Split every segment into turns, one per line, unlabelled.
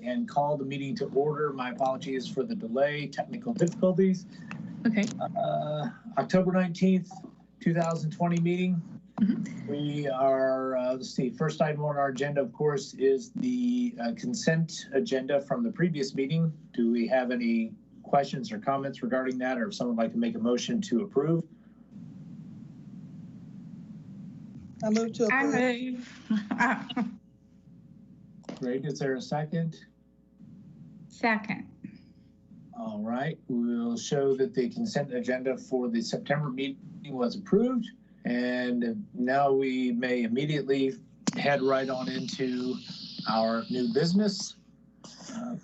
and call the meeting to order. My apologies for the delay, technical difficulties.
Okay.
October 19th, 2020 meeting. We are, let's see, first item on our agenda, of course, is the consent agenda from the previous meeting. Do we have any questions or comments regarding that, or if someone would like to make a motion to approve?
I move to approve.
I move.
Great, is there a second?
Second.
All right, we'll show that the consent agenda for the September meeting was approved. And now we may immediately head right on into our new business.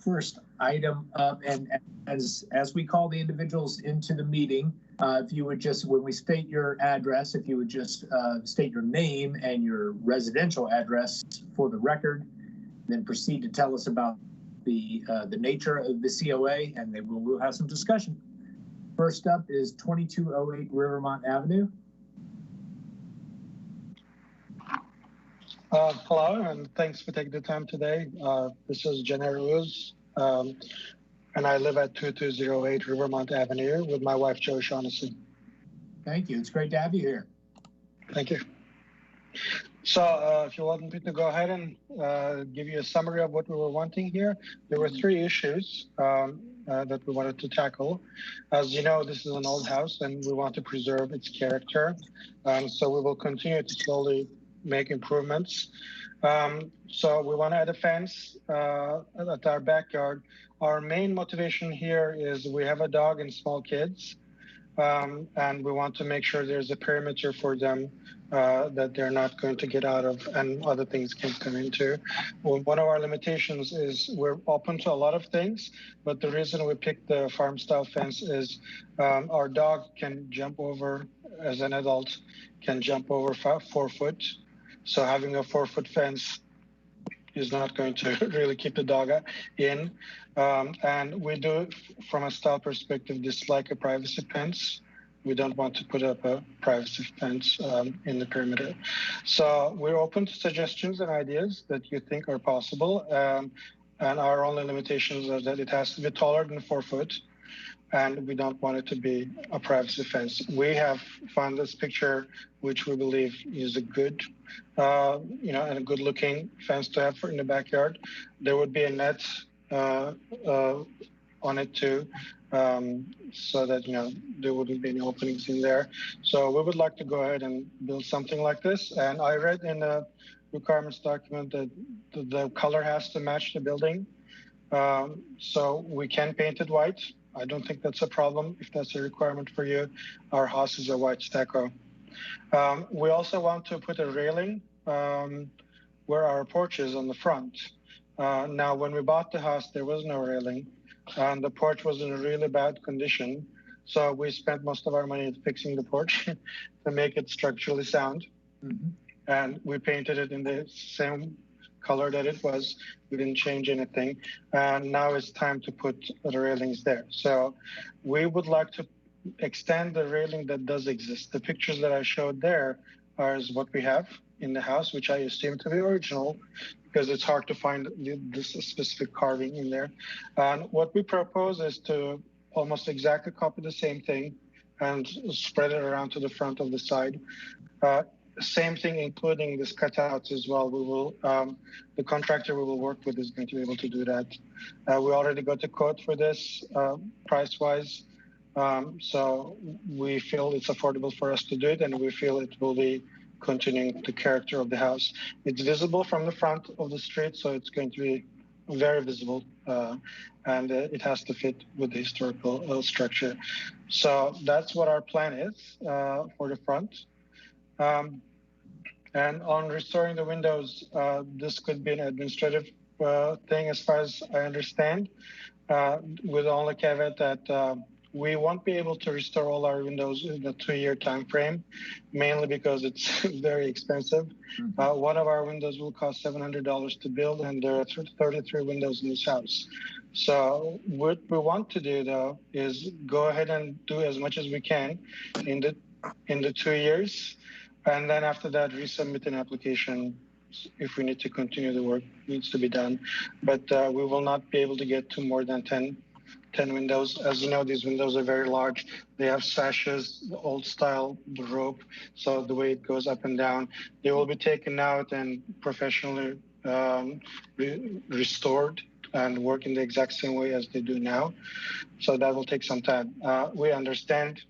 First item up, and as we call the individuals into the meeting, if you would just, when we state your address, if you would just state your name and your residential address for the record, then proceed to tell us about the nature of the COA, and then we'll have some discussion. First up is 2208 Rivermont Avenue.
Hello, and thanks for taking the time today. This is Jenna Rose, and I live at 2208 Rivermont Avenue with my wife, Jo Shaughnessy.
Thank you. It's great to have you here.
Thank you. So if you want me to go ahead and give you a summary of what we were wanting here, there were three issues that we wanted to tackle. As you know, this is an old house, and we want to preserve its character. So we will continue to slowly make improvements. So we want to add a fence at our backyard. Our main motivation here is we have a dog and small kids, and we want to make sure there's a perimeter for them that they're not going to get out of and other things can come into. Well, one of our limitations is we're open to a lot of things, but the reason we picked the farm style fence is our dog can jump over, as an adult, can jump over 4 foot. So having a 4-foot fence is not going to really keep the dog in. And we do, from a style perspective, dislike a privacy fence. We don't want to put up a privacy fence in the perimeter. So we're open to suggestions and ideas that you think are possible. And our only limitations are that it has to be taller than 4 foot. And we don't want it to be a privacy fence. We have found this picture, which we believe is a good, and a good-looking fence to have in the backyard. There would be a net on it too, so that there wouldn't be any openings in there. So we would like to go ahead and build something like this. And I read in the requirements document that the color has to match the building, so we can paint it white. I don't think that's a problem if that's a requirement for you. Our house is a white stucco. We also want to put a railing where our porch is on the front. Now, when we bought the house, there was no railing, and the porch was in a really bad condition. So we spent most of our money fixing the porch to make it structurally sound. Mm-hmm. And we painted it in the same color that it was. We didn't change anything. And now it's time to put the railings there. So we would like to extend the railing that does exist. The pictures that I showed there are what we have in the house, which I assume to be original because it's hard to find this specific carving in there. And what we propose is to almost exactly copy the same thing and spread it around to the front of the side. Same thing, including this cutout as well. We will, the contractor we will work with is going to be able to do that. We already got a quote for this price-wise. So we feel it's affordable for us to do it, and we feel it will be continuing the character of the house. It's visible from the front of the street, so it's going to be very visible, and it has to fit with the historical structure. So that's what our plan is for the front. And on restoring the windows, this could be an administrative thing as far as I understand, with the only caveat that we won't be able to restore all our windows in a 2-year time frame, mainly because it's very expensive. Mm-hmm. One of our windows will cost $700 to build, and there are 33 windows in this house. So what we want to do, though, is go ahead and do as much as we can in the 2 years, and then after that, resubmit an application if we need to continue the work needs to be done. But we will not be able to get to more than 10 windows. As you know, these windows are very large. They have sashes, the old style, the rope. So the way it goes up and down, they will be taken out and professionally restored and work in the exact same way as they do now. So that will take some time. We understand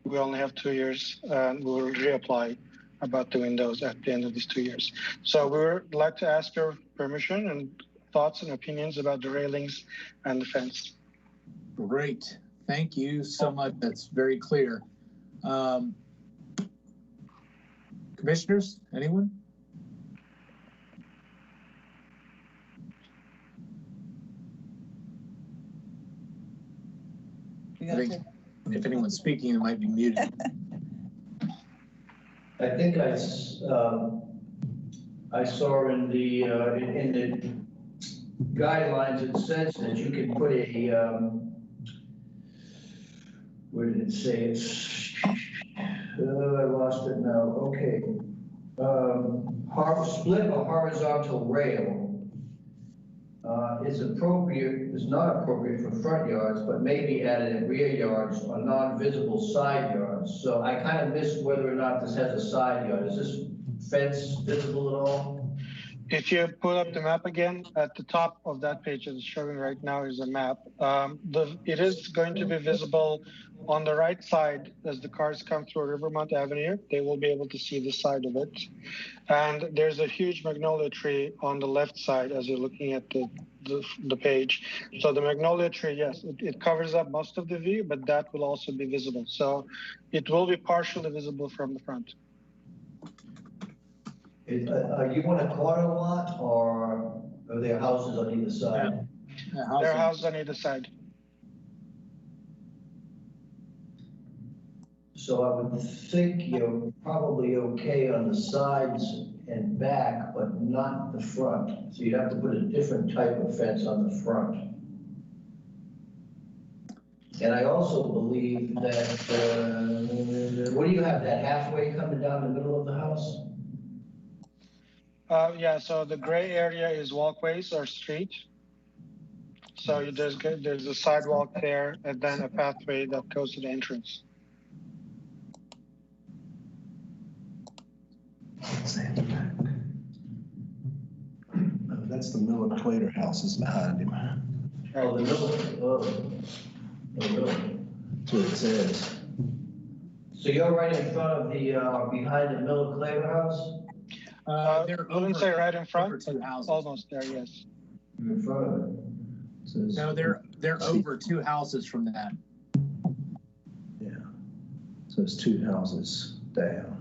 we only have 2 years, and we will reapply about the windows at the end of these 2 years. So we would like to ask your permission and thoughts and opinions about the railings and the fence.
Great. Thank you so much. That's very clear. Commissioners, anyone? I think if anyone's speaking, it might be muted.
I think I saw in the guidelines, it says that you can put a, where did it say? It's, I lost it now. Okay. Split a horizontal rail is not appropriate for front yards, but may be added in rear yards or non-visible side yards. So I kind of missed whether or not this has a side yard. Is this fence visible at all?
If you pull up the map again, at the top of that page that is showing right now is a map. It is going to be visible on the right side as the cars come through Rivermont Avenue. They will be able to see the side of it. And there's a huge magnolia tree on the left side as you're looking at the page. So the magnolia tree, yes, it covers up most of the view, but that will also be visible. So it will be partially visible from the front.
Are you on a corner lot or are there houses on either side?
Yeah,
There are houses on either side.
So I would think you're probably okay on the sides and back, but not the front. So you'd have to put a different type of fence on the front. And I also believe that, what do you have, that halfway coming down the middle of the house?
Yeah, so the gray area is walkways or street. So there's a sidewalk there and then a pathway that goes to the entrance.
That's the Miller Clater houses behind him.
Oh, the middle, oh, really?
That's what it says.
So you're right in front of the, behind the Miller Claver house?
I wouldn't say right in front,
two houses.
almost there, yes.
In front of it.
Says,
No, they're over 2 houses from that.
yeah. So it's 2 houses down.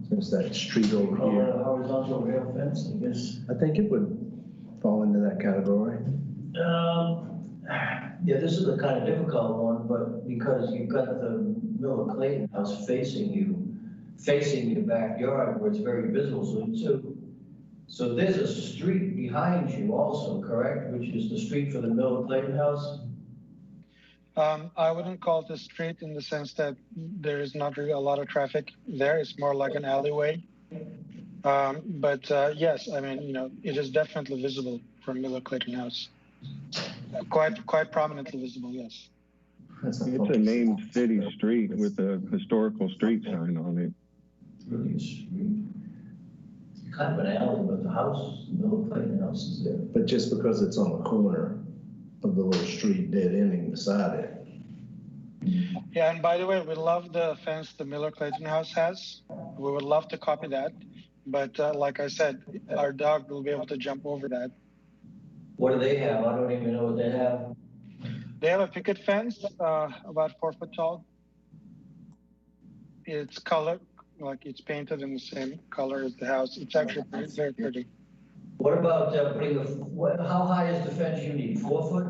So it's that street over here.
Horizontal rail fence, I guess.
I think it would fall into that category.
Yeah, this is a kind of difficult one, but because you've got the Miller Clayton house facing your backyard where it's very visible. So there's a street behind you also, correct? Which is the street for the Miller Clayton house?
I wouldn't call it a street in the sense that there is not really a lot of traffic there. It's more like an alleyway. But yes, I mean, you know, it is definitely visible from Miller Clayton House. Quite prominently visible, yes.
That's
It's a named city street with a historical street sign on it.
It's really a street. It's kind of an alley, but the house, the Miller Clayton house is there.
But just because it's on the corner of the little street dead ending beside it.
Yeah, and by the way, we love the fence the Miller Clayton House has. We would love to copy that. But like I said, our dog will be able to jump over that.
What do they have? I don't even know what they have.
They have a picket fence, about 4 foot tall. It's colored, like it's painted in the same color as the house. It's actually very pretty.
What about how high is the fence you need? 4 foot?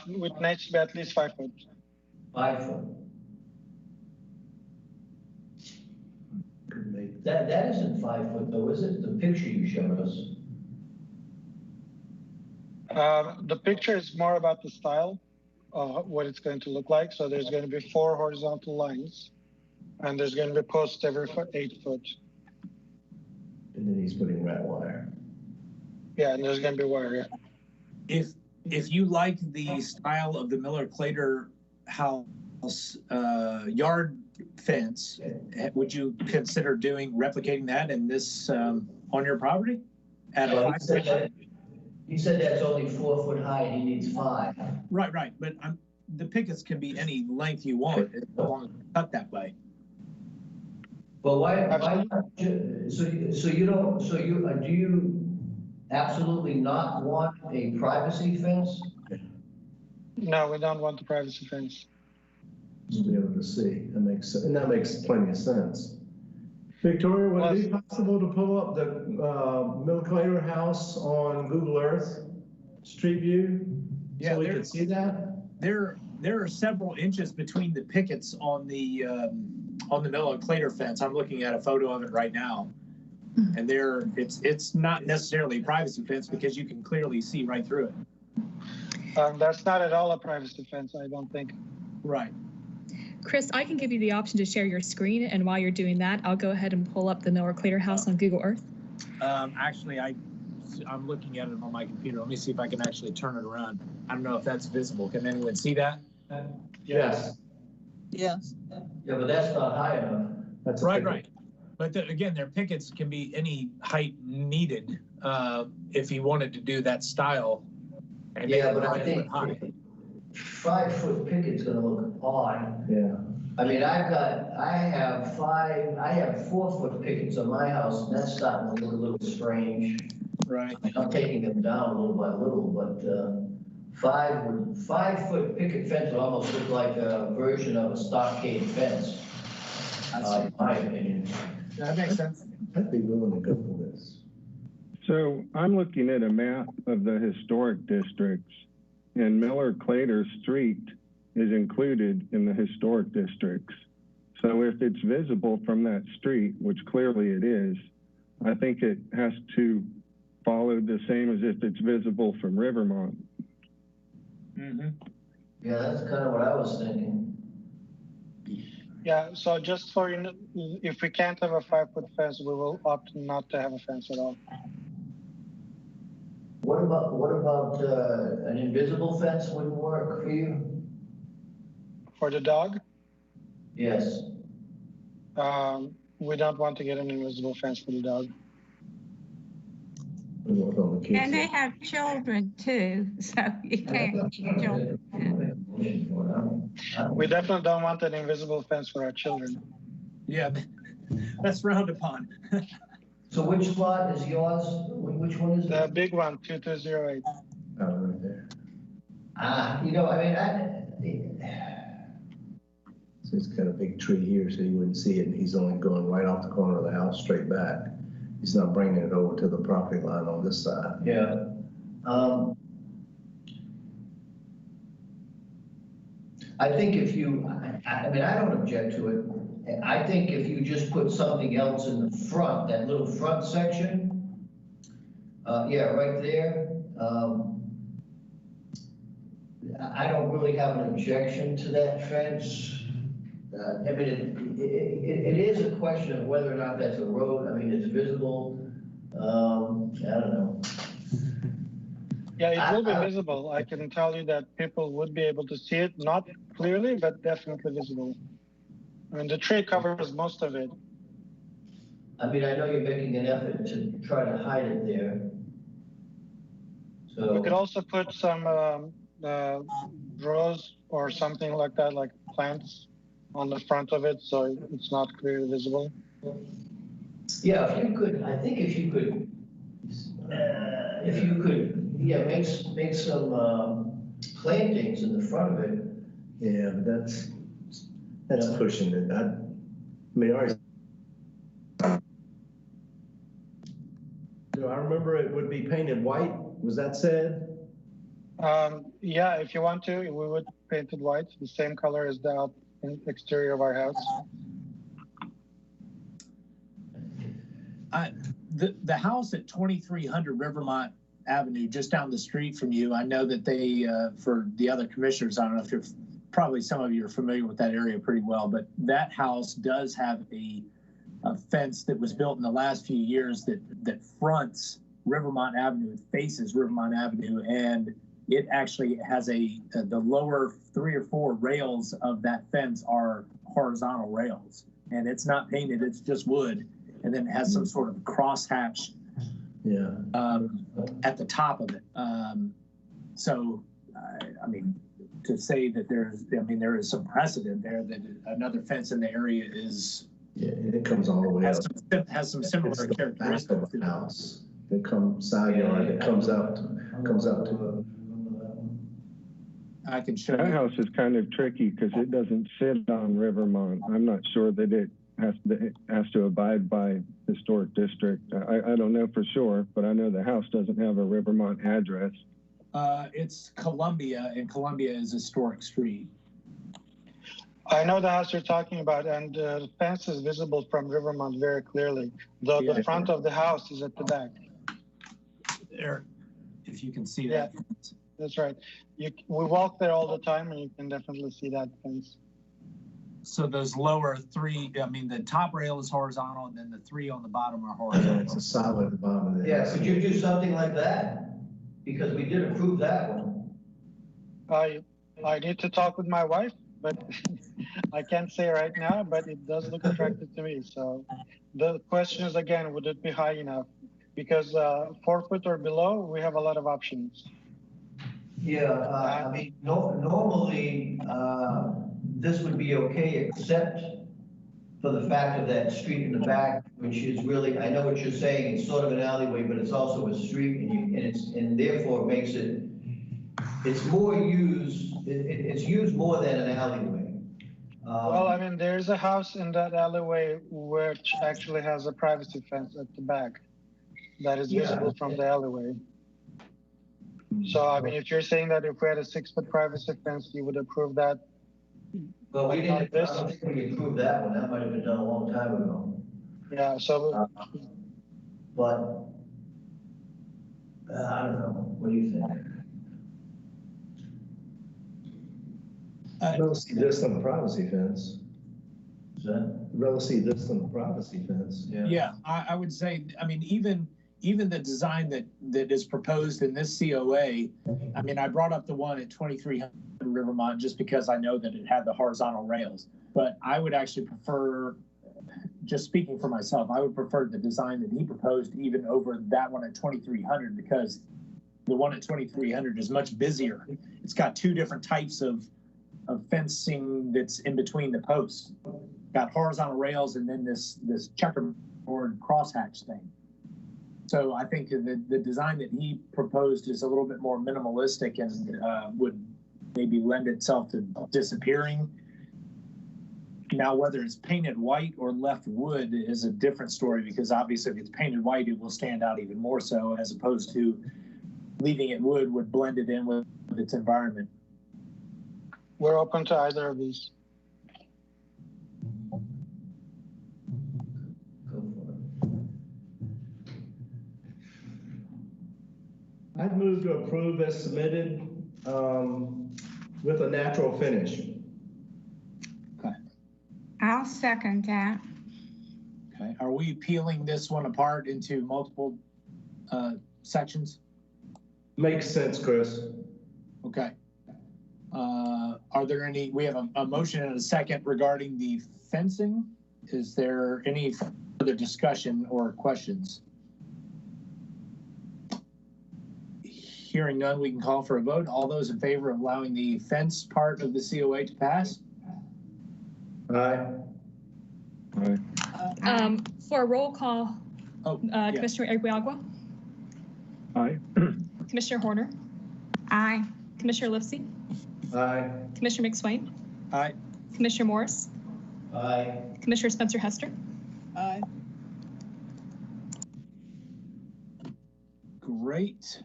It needs to be at least 5 foot.
5 foot. That isn't 5 foot though, is it? The picture you showed us.
The picture is more about the style of what it's going to look like. So there's going to be 4 horizontal lines And there's going to be posts every 8 foot.
And then he's putting rat wire.
Yeah, and there's going to be wire. Yeah.
If you like the style of the Miller-Clater house yard fence, would you consider replicating that in this on your property? At
Well,
a 5 foot?
he said that's only 4 foot high and he needs 5.
Right. But the pickets can be any length you want as long as it's cut that way.
But why not, do you absolutely not want a privacy fence?
No, we don't want the privacy fence.
To be able to see. That makes plenty of sense. Victoria, would it be possible to pull up the Miller-Clater house on Google Earth Street View?
Yeah,
so we can see that?
There are several inches between the pickets on the Miller-Clater fence. I'm looking at a photo of it right now. And it's not necessarily a privacy fence because you can clearly see right through it.
That's not at all a privacy fence, I don't think.
Right.
Chris, I can give you the option to share your screen, and while you're doing that, I'll go ahead and pull up the Miller-Clater house on Google Earth.
Actually, I'm looking at it on my computer. Let me see if I can actually turn it around. I don't know if that's visible. Can anyone see that?
Yes.
Yes.
Yeah, but that's not high enough.
That's
Right. But again, their pickets can be any height needed if you wanted to do that style. And
Yeah, but I
5
think
foot high.
5 foot picket's gonna look odd.
Yeah.
I mean, I have 4 foot pickets on my house, and that's starting to look a little strange.
Right.
I'm taking them down little by little, but 5 foot picket fence would almost look like a version of a stockade fence, in my opinion.
That makes sense.
I'd be willing to go for this.
So I'm looking at a map of the historic districts, and Miller-Clater Street is included in the historic districts. So if it's visible from that street, which clearly it is, I think it has to follow the same as if it's visible from Rivermont.
Mm-hmm.
Yeah, that's kind of what I was thinking.
Yeah, so just for you, if we can't have a 5 foot fence, we will opt not to have a fence at all.
What about an invisible fence wouldn't work for you?
For the dog,
Yes.
we don't want to get an invisible fence for the dog.
And they have children too, so you can't keep children.
We definitely don't want an invisible fence for our children.
Yeah, that's frowned upon.
So which lot is yours? Which one is
The
it?
big one, 2208.
Right there. So he's got a big tree here, so you wouldn't see it, and he's only going right off the corner of the house straight back. He's not bringing it over to the property line on this side.
Yeah. I think if you, I don't object to it. I think if you just put something else in the front, that little front section, yeah, right there. I don't really have an objection to that fence. I mean, it is a question of whether or not that's a road. I mean, it's visible. I don't know.
Yeah, it will be visible. I can tell you that people would be able to see it, not clearly, but definitely visible. I mean, the tree covers most of it.
I mean, I know you're making an effort to try to hide it there. So
We could also put some rows or something like that, like plants on the front of it, so it's not clearly visible.
yeah, if you could, yeah, make some plantings in the front of it.
Yeah, but that's pushing it. I mean, do I remember it would be painted white? Was that said?
Yeah, if you want to, we would paint it white, the same color as the exterior of our house.
The house at 2300 Rivermont Avenue, just down the street from you, I know that they, for the other commissioners, I don't know if you're probably some of you are familiar with that area pretty well, but that house does have a fence that was built in the last few years that fronts Rivermont Avenue, faces Rivermont Avenue, and it actually has the lower 3 or 4 rails of that fence are horizontal rails, and it's not painted, it's just wood, and then it has some sort of crosshatch at the top of it. So, I mean, to say that there is some precedent there that another fence in the area is.
Yeah, it comes all the way up.
Has some similar characteristics.
Of the house. It comes side yard, it comes out to
I can show
That
you.
house is kind of tricky because it doesn't sit on Rivermont. I'm not sure that it has to abide by historic district. I don't know for sure, but I know the house doesn't have a Rivermont address.
It's Columbia, and Columbia is a historic street.
I know the house you're talking about, and the fence is visible from Rivermont very clearly. The front of the house is at the back.
There, if you can see
Yeah.
that.
That's right. We walk there all the time, and you can definitely see that fence.
So those lower 3, I mean, the top rail is horizontal, and then the 3 on the bottom are horizontal.
it's a solid at the bottom of the
Yeah,
house.
could you do something like that? Because we did approve that one.
I need to talk with my wife, but I can't say right now, but it does look attractive to me. So the question is, again, would it be high enough? Because 4 foot or below, we have a lot of options.
Yeah, I mean, normally, this would be okay, except for the fact of that street in the back, which is really, I know what you're saying, it's sort of an alleyway, but it's also a street, and therefore makes it, it's more used, it's used more than an alleyway.
Well, I mean, there's a house in that alleyway which actually has a privacy fence at the back that is visible from the alleyway. So, I mean, if you're saying that if we had a 6-foot privacy fence, you would approve that?
Well, we
Like
didn't, I
this?
don't think we approved that one, that might have been done a long time ago.
Yeah, so
But, I don't know, what do you think?
Relatively distant privacy fence.
Is that?
Relatively distant privacy fence.
Yeah, I would say, I mean, even the design that is proposed in this COA, I mean, I brought up the one at 2300 Rivermont just because I know that it had the horizontal rails, but I would actually prefer, just speaking for myself, I would prefer the design that he proposed even over that one at 2300, because the one at 2300 is much busier. It's got 2 different types of fencing that's in between the posts. Got horizontal rails and then this checkerboard crosshatch thing. So I think the design that he proposed is a little bit more minimalistic and would maybe lend itself to disappearing. Now, whether it's painted white or left wood is a different story, because obviously if it's painted white, it will stand out even more so, as opposed to leaving it wood would blend it in with its environment.
we're open to either of these.
Go for it.
I'd move to approve as submitted with a natural finish.
I'll second that.
Okay, are we peeling this one apart into multiple sections?
Makes sense, Chris.
Okay. Are there any, we have a motion and a second regarding the fencing. Is there any further discussion or questions? Hearing none, we can call for a vote. All those in favor of allowing the fence part of the COA to pass?
Aye.
For a roll call,
Yeah.
Commissioner Aguiagua,
Aye.
Commissioner Horner,
Aye.
Commissioner Lipsy,
Aye.
Commissioner McSwain,
Aye.
Commissioner Morris,
Aye.
Commissioner Spencer Hester.
Aye.
Great.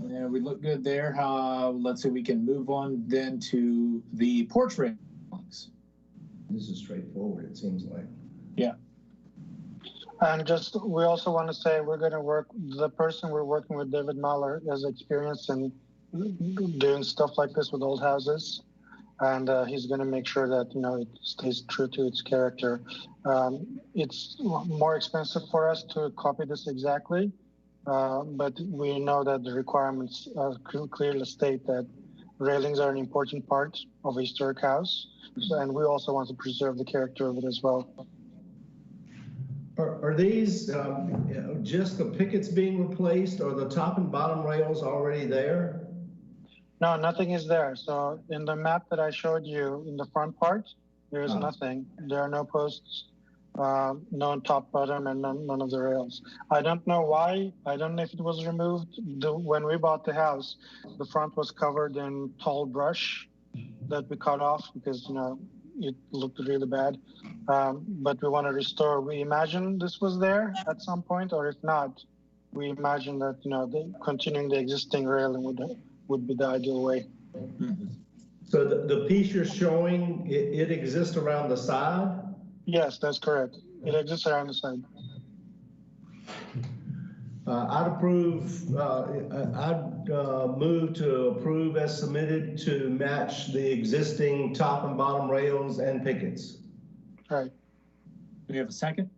Yeah, we look good there. Let's see, we can move on then to the porch railings.
This is straightforward, it seems like.
Yeah.
And just, we also want to say we're going to work, the person we're working with, David Mahler, has experience in doing stuff like this with old houses. and he's going to make sure that it stays true to its character. It's more expensive for us to copy this exactly, but we know that the requirements clearly state that railings are an important part of a historic house, and we also want to preserve the character of it as well.
Are these just the pickets being replaced, or the top and bottom rails already there?
No, nothing is there. So in the map that I showed you in the front part, there is nothing. There are no posts, no top, bottom, and none of the rails. I don't know why. I don't know if it was removed. When we bought the house, the front was covered in tall brush that we cut off because, it looked really bad. But we want to restore. We imagine this was there at some point, or if not, we imagine that, continuing the existing railing would be the ideal way.
So the piece you're showing, it exists around the side?
Yes, that's correct. It exists around the side.
I'd move to approve as submitted to match the existing top and bottom rails and pickets.
All right.
Do we have a second?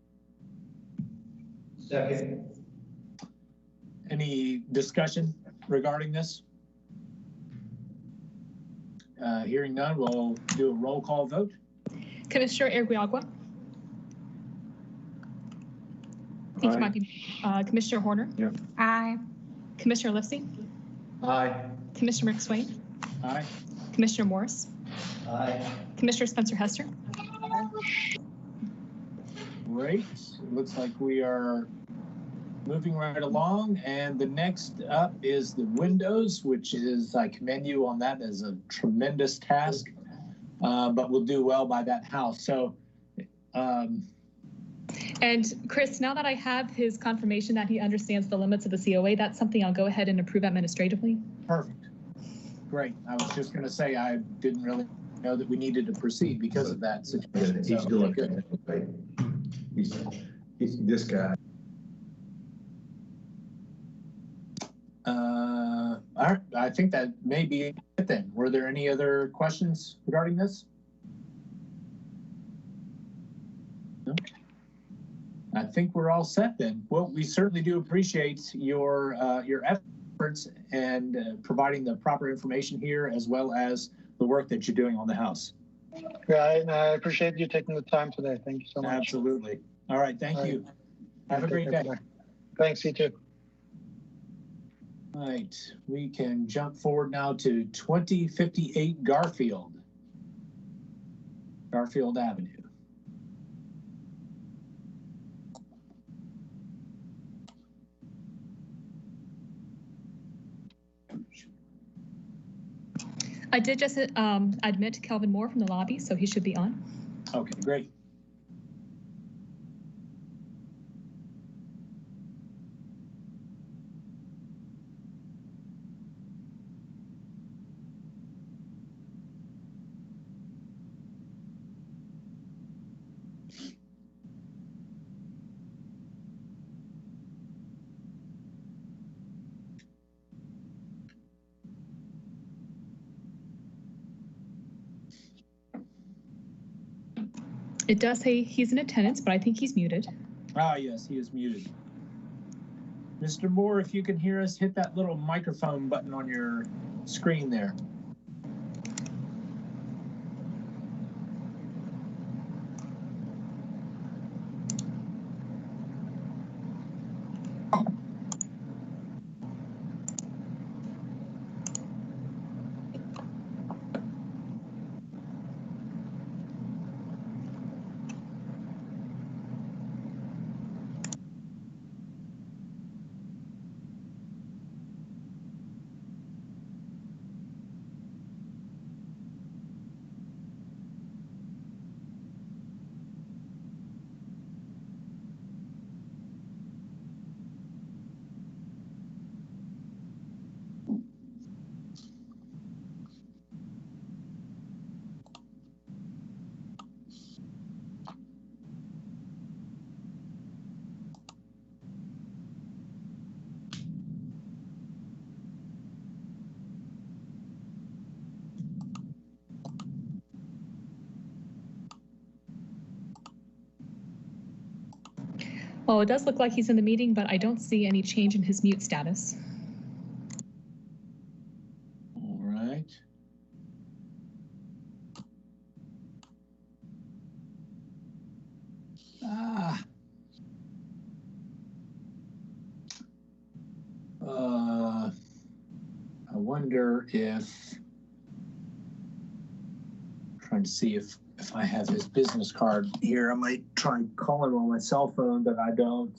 Second.
Any discussion regarding this? Hearing none, we'll do a roll call vote.
Commissioner Erguiagua. I think it might be Commissioner Horner.
Yep.
Aye.
Commissioner Lipsy.
Aye.
Commissioner McSwain.
Aye.
Commissioner Morris.
Aye.
Commissioner Spencer Hester.
Great. It looks like we are moving right along. And the next up is the windows, which is, I commend you on that as a tremendous task, but we'll do well by that house. So,
And Chris, now that I have his confirmation that he understands the limits of the COA, that's something I'll go ahead and approve administratively.
perfect. Great. I was just going to say, I didn't really know that we needed to proceed because of that situation.
He's
So,
doing
good.
it. He's this guy.
All right. I think that may be it then. Were there any other questions regarding this? No? I think we're all set then. Well, we certainly do appreciate your efforts and providing the proper information here, as well as the work that you're doing on the house.
Yeah, I appreciate you taking the time today. Thank you so much.
Absolutely. All right. Thank you. Have a great day.
Thanks, you too.
All right. We can jump forward now to 2058 Garfield Avenue.
I did just admit Kelvin Moore from the lobby, so he should be on.
Okay, great.
It does say he's in attendance, but I think he's muted.
Ah, yes, he is muted. Mr. Moore, if you can hear us, hit that little microphone button on your screen there.
Well, it does look like he's in the meeting, but I don't see any change in his mute status.
All right. I wonder if, trying to see if I have his business card here. I might try and call him on my cell phone, but I don't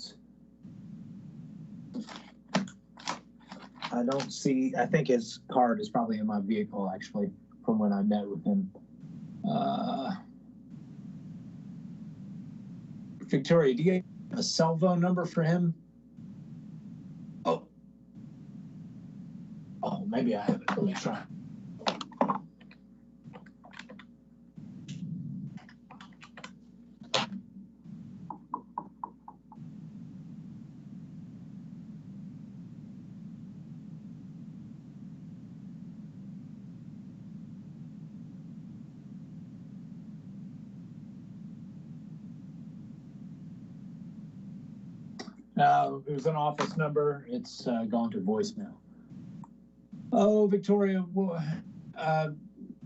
see, I think his card is probably in my vehicle, actually, from when I met with him. Victoria, do you have a cell phone number for him? Oh, maybe I have it. Let me try. It was an office number. It's gone to voicemail. Oh, Victoria,
I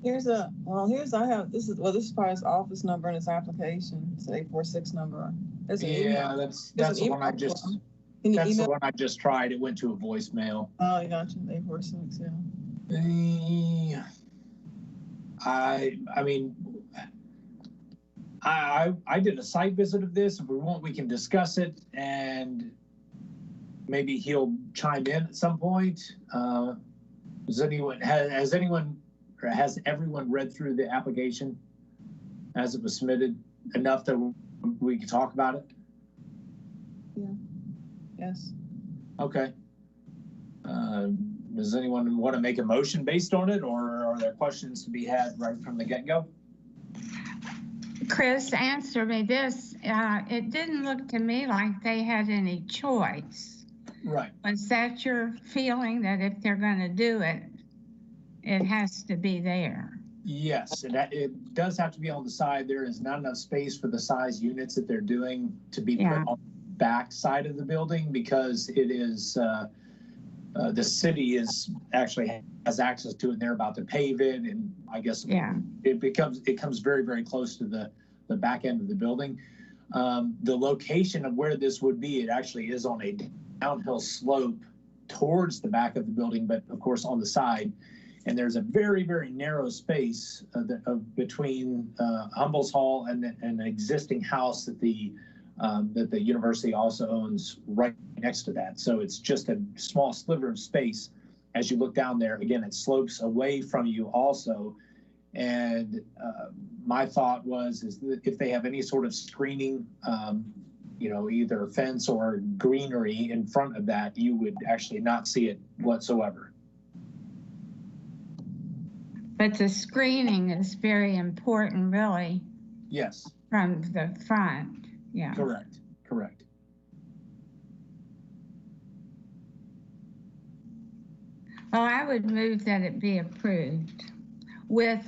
have, this is probably his office number and his application. It's an 846 number. There's an
yeah,
email.
that's
There's
the
an
one I
email
just,
from him. Can you
that's the
email?
one I just tried. It went to a voicemail.
Oh, you got you. 846, yeah.
I mean, I did a site visit of this. If we want, we can discuss it, and maybe he'll chime in at some point. Has everyone read through the application as it was submitted enough that we could talk about it?
Yeah. Yes.
Okay. Does anyone want to make a motion based on it, or are there questions to be had right from the get-go?
Chris, answer me this. It didn't look to me like they had any choice.
Right.
Was that your feeling, that if they're going to do it, it has to be there?
Yes, it does have to be on the side. There is not enough space for the size units that they're doing to be put on the back side of the building, because it is the city has access to it, and they're about to pave it, and I guess it comes very, very close to the back end of the building. The location of where this would be, it actually is on a downhill slope towards the back of the building, but of course on the side. And there's a very, very narrow space between Humboldt's Hall and an existing house that the university also owns right next to that. So it's just a small sliver of space. As you look down there, again, it slopes away from you also. And my thought is that if they have any sort of screening, either a fence or greenery in front of that, you would actually not see it whatsoever.
But the screening is very important, really.
Yes.
From the front, yeah.
Correct.
Well, I would move that it be approved with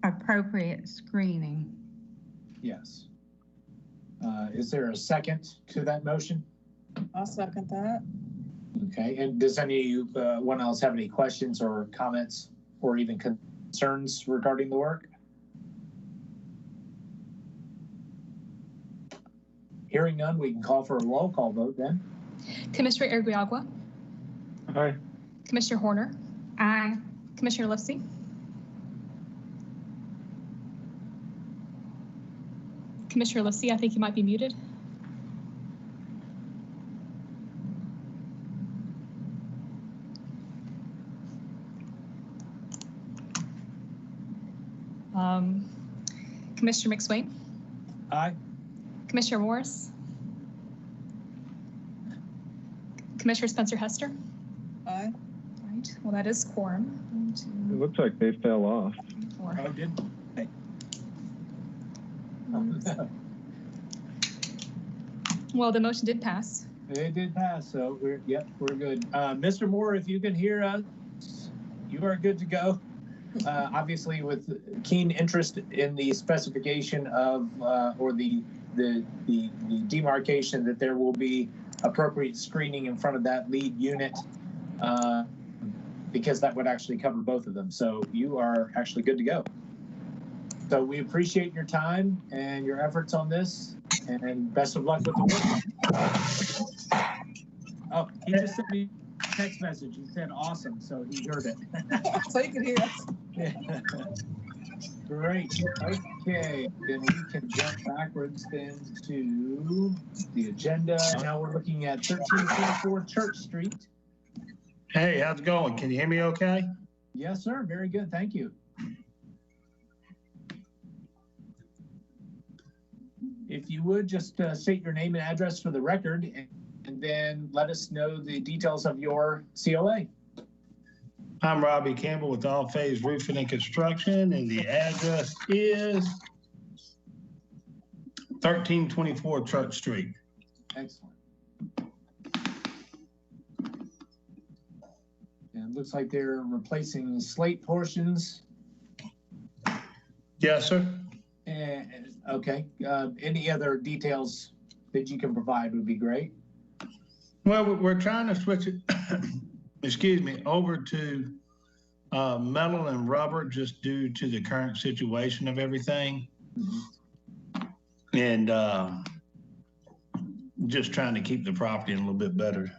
appropriate screening.
Yes. Is there a second to that motion?
I'll second that.
Okay, and does anyone else have any questions or comments or even concerns regarding the work? Hearing none, we can call for a roll call vote then.
Commissioner Irguiagua.
Aye.
Commissioner Horner.
Aye.
Commissioner Lipsy. Commissioner Lipsy, I think you might be muted. Commissioner McSwain.
Aye.
Commissioner Morris. Commissioner Spencer Hester.
Aye.
All right. Well, that is quorum. 1, 2,
It looks like they fell off.
4.
Oh, did they?
Well, the motion did pass.
It did pass, so we're good. Mr. Moore, if you can hear us, you are good to go. Obviously, with keen interest in the specification of or the the demarcation that there will be appropriate screening in front of that lead unit, because that would actually cover both of them. So you are actually good to go. So we appreciate your time and your efforts on this, and best of luck with the work. Oh, he just sent me a text message. He said awesome, so he heard it.
So you can hear us.
Yeah. Great. Okay, then we can jump backwards then to the agenda. Now we're looking at 1344 Church Street.
Hey, how's it going? Can you hear me okay?
Yes, sir. Very good. Thank you. If you would just state your name and address for the record, and then let us know the details of your COA.
I'm Robbie Campbell with All Phase Roofing and Construction, and the address is 1324 Church Street.
Excellent. And it looks like they're replacing slate portions.
Yes, sir.
And, okay. Any other details that you can provide would be great.
Well, we're trying to switch it, excuse me, over to metal and rubber just due to the current situation of everything. Mm-hmm. And just trying to keep the property in a little bit better,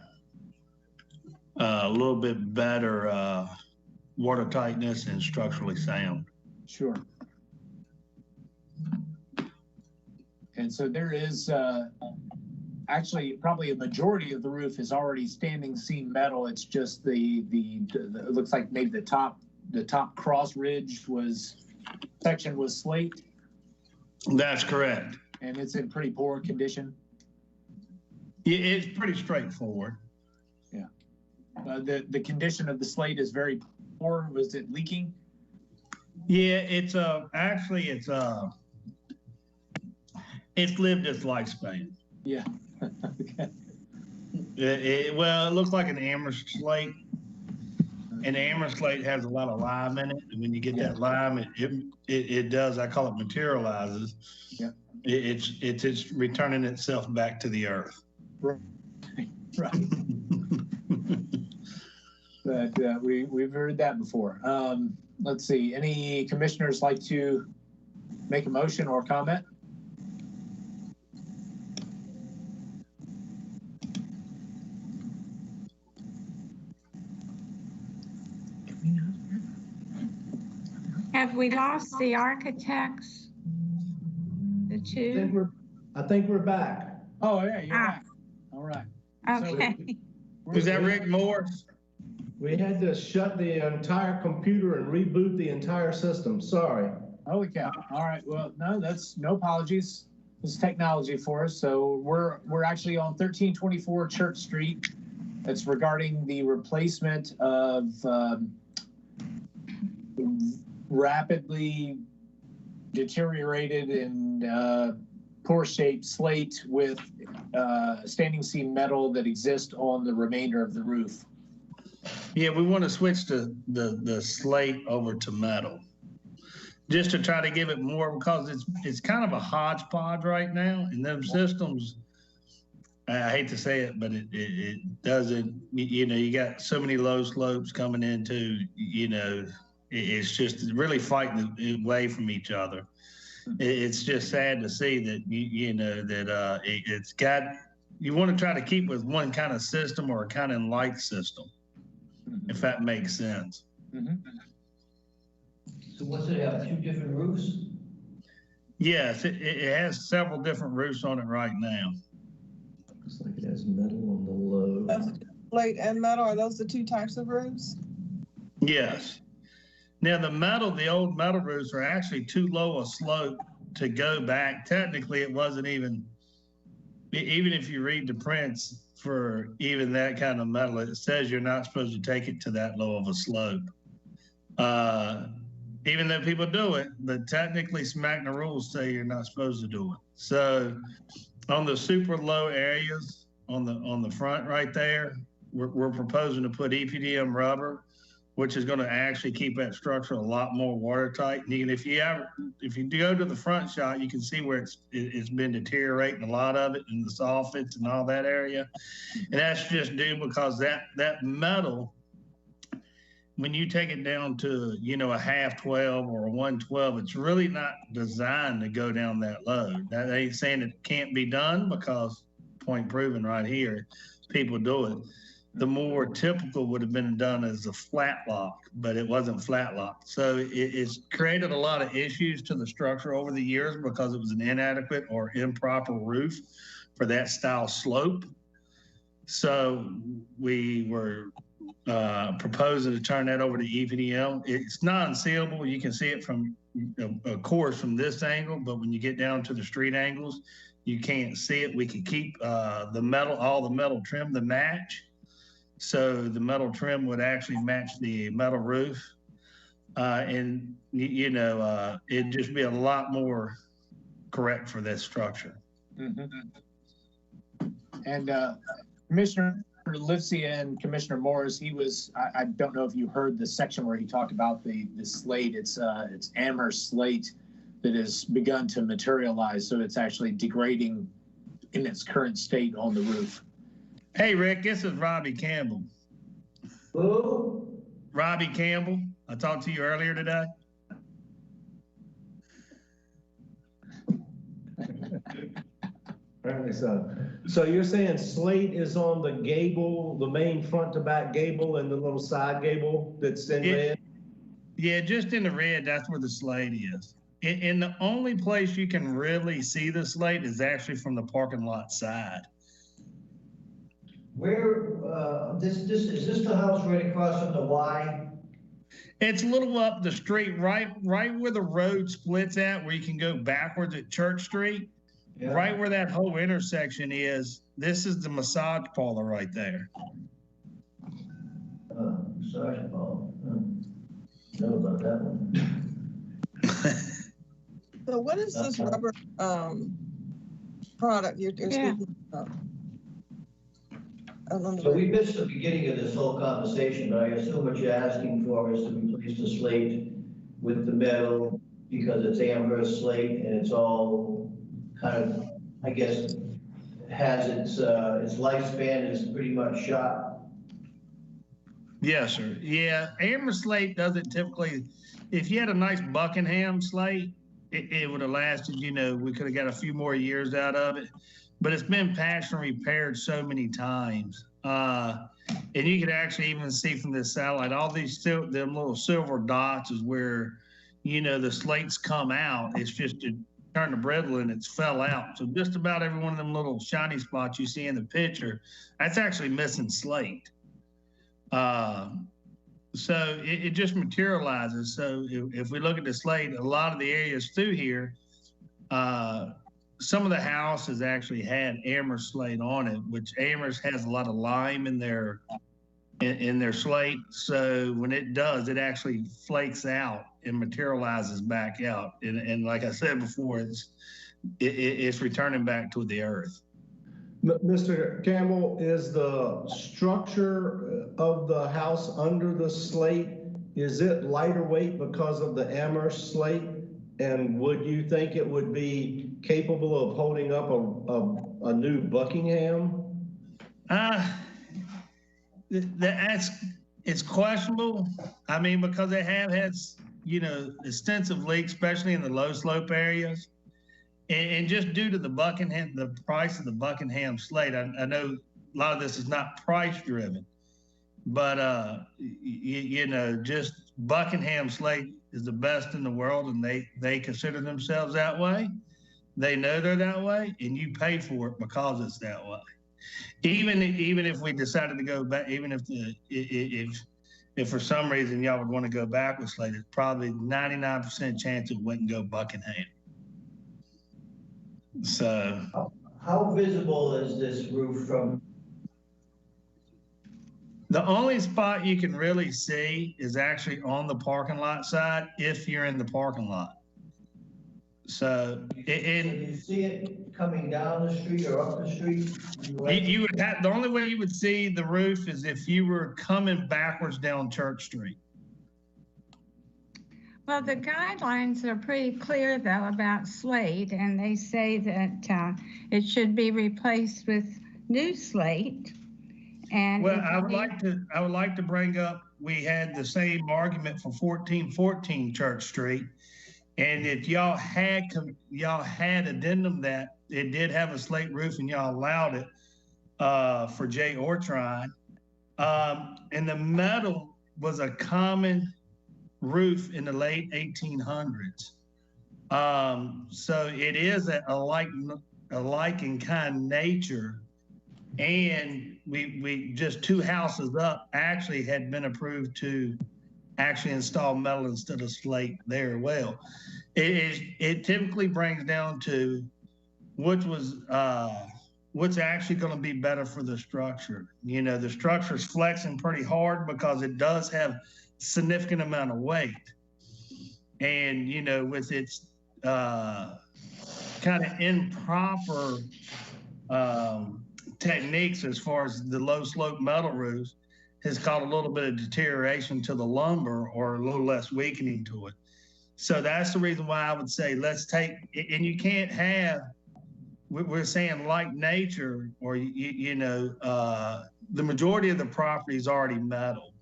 water tightness and structurally sound.
Sure. And so there is actually probably a majority of the roof is already standing seam metal. It's just the it looks like maybe the top cross ridge section was slate.
That's correct.
And it's in pretty poor condition.
Yeah, it's pretty straightforward.
Yeah. The condition of the slate is very poor. Was it leaking?
Yeah, it's lived its lifespan.
Yeah. Okay.
Well, it looks like an Amherst slate. And Amherst slate has a lot of lime in it. And when you get that lime, it does, I call it materializes. Yeah. It's returning itself back to the earth.
Right. Right. But we've heard that before. Let's see. Any commissioners like to make a motion or comment?
Have we lost the architects? The two?
I think we're back.
Oh, yeah, you're back. All right.
Okay.
Is that Rick Morris?
We had to shut the entire computer and reboot the entire system. Sorry.
Holy cow. All right. Well, no, that's no apologies. It's technology for us. So we're actually on 1324 Church Street. It's regarding the replacement of rapidly deteriorated and poor shaped slate with standing seam metal that exists on the remainder of the roof.
Yeah, we want to switch the slate over to metal, just to try to give it more, because it's kind of a hodgepodge right now, and them systems, I hate to say it, but it doesn't, you got so many low slopes coming into, it's just really fighting away from each other. It's just sad to see that, it's got, you want to try to keep with one kind of system or a kind of light system, if that makes sense.
Mm-hmm.
So what's it have, 2 different roofs?
Yes, it has several different roofs on it right now.
Looks like it has metal on the low.
Slate and metal, are those the 2 types of roofs?
Yes. Now the old metal roofs are actually too low a slope to go back. Technically, it wasn't even if you read the prints for even that kind of metal, it says you're not supposed to take it to that low of a slope. Even though people do it, but technically SMACNA rules say you're not supposed to do it. So on the super low areas on the front right there, we're proposing to put EPDM rubber which is going to actually keep that structure a lot more watertight. And even if you go to the front shot, you can see where it's been deteriorating, a lot of it in the soffits and all that area. And that's just due because that metal, when you take it down to, a half 12 or a 112, it's really not designed to go down that low. That ain't saying it can't be done, because point proven right here, people do it. The more typical would have been done as a flat lock, but it wasn't flat lock. So it's created a lot of issues to the structure over the years because it was an inadequate or improper roof for that style slope. So we were proposing to turn that over to EPDM. It's non-sealable. You can see it from, of course, from this angle, but when you get down to the street angles, you can't see it. We could keep all the metal trim to match. So the metal trim would actually match the metal roof. And, it'd just be a lot more correct for this structure.
Mm-hmm. And Commissioner Livesey and Commissioner Morris, I don't know if you heard the section where he talked about the slate. It's Amherst slate that has begun to materialize. So it's actually degrading in its current state on the roof.
Hey, Rick, this is Robbie Campbell.
Who?
Robbie Campbell. I talked to you earlier today.
Apparently so. So you're saying slate is on the gable, the main front to back gable, and the little side gable that's in red?
Yeah, just in the red, that's where the slate is. And the only place you can really see the slate is actually from the parking lot side.
Where, is this the house right across from the Y?
It's a little up the street, right where the road splits at, where you can go backwards at Church Street. Yeah. Right where that whole intersection is. This is the massage parlor right there.
Massage parlor. Know about that one.
So what is this rubber product you're speaking about?
So we missed the beginning of this whole conversation, but I assume what you're asking for is to replace the slate with the metal, because it's Amherst slate and it's all kind of, I guess, has its lifespan is pretty much shot.
Yes, sir. Yeah, Amherst slate doesn't typically, if you had a nice Buckingham slate, it would have lasted, we could have got a few more years out of it. But it's been patched and repaired so many times. And you could actually even see from this satellite, all these them little silver dots is where, the slates come out. It's just to turn the brittle and it's fell out. So just about every one of them little shiny spots you see in the picture, that's actually missing slate. So it just materializes. So if we look at the slate, a lot of the areas through here, some of the houses actually had Amherst slate on it, which Amherst has a lot of lime in their slate. So when it does, it actually flakes out and materializes back out. And like I said before, it's returning back to the earth.
Mr. Campbell, is the structure of the house under the slate, is it lighter weight because of the Amherst slate? And would you think it would be capable of holding up a new Buckingham?
It's questionable. I mean, because they have had, extensive leaks, especially in the low slope areas. And just due to the price of the Buckingham slate, I know a lot of this is not price driven, but just Buckingham slate is the best in the world, and they consider themselves that way. They know they're that way, and you pay for it because it's that way. Even if we decided to go back, even if for some reason y'all would want to go back with slate, it's probably 99% chance it wouldn't go Buckingham. So,
how visible is this roof from?
The only spot you can really see is actually on the parking lot side if you're in the parking lot. So,
you see it coming down the street or up the street?
You would have, the only way you would see the roof is if you were coming backwards down Church Street.
Well, the guidelines are pretty clear though about slate, and they say that it should be replaced with new slate. And
Well, I would like to bring up, we had the same argument for 1414 Church Street. And if y'all had addendum that it did have a slate roof and y'all allowed it for J. Ortrine. And the metal was a common roof in the late 1800s. So it is a like in kind nature. And we just 2 houses up actually had been approved to actually install metal instead of slate there. Well, it typically brings down to what's actually going to be better for the structure. You know, the structure's flexing pretty hard because it does have significant amount of weight. And, you know, with its kind of improper techniques as far as the low slope metal roofs has caused a little bit of deterioration to the lumber or a little less weakening to it. So that's the reason why I would say let's take, and you can't have, we're saying like nature, or, you know, the majority of the property is already metal.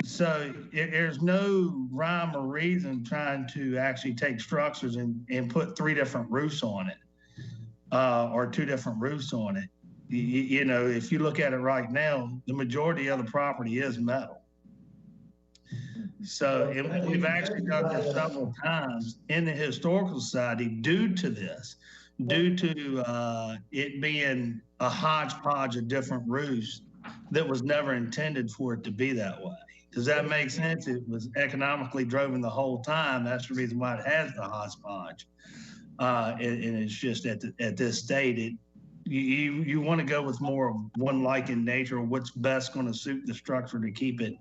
So there's no rhyme or reason trying to actually take structures and put 3 different roofs on it, or 2 different roofs on it. You know, if you look at it right now, the majority of the property is metal. So we've actually done this several times in the Historical Society due to this, due to it being a hodgepodge of different roofs that was never intended for it to be that way. Does that make sense? It was economically driven the whole time. That's the reason why it has the hodgepodge. And it's just at this state, you want to go with more of one like in nature, or what's best going to suit the structure to keep it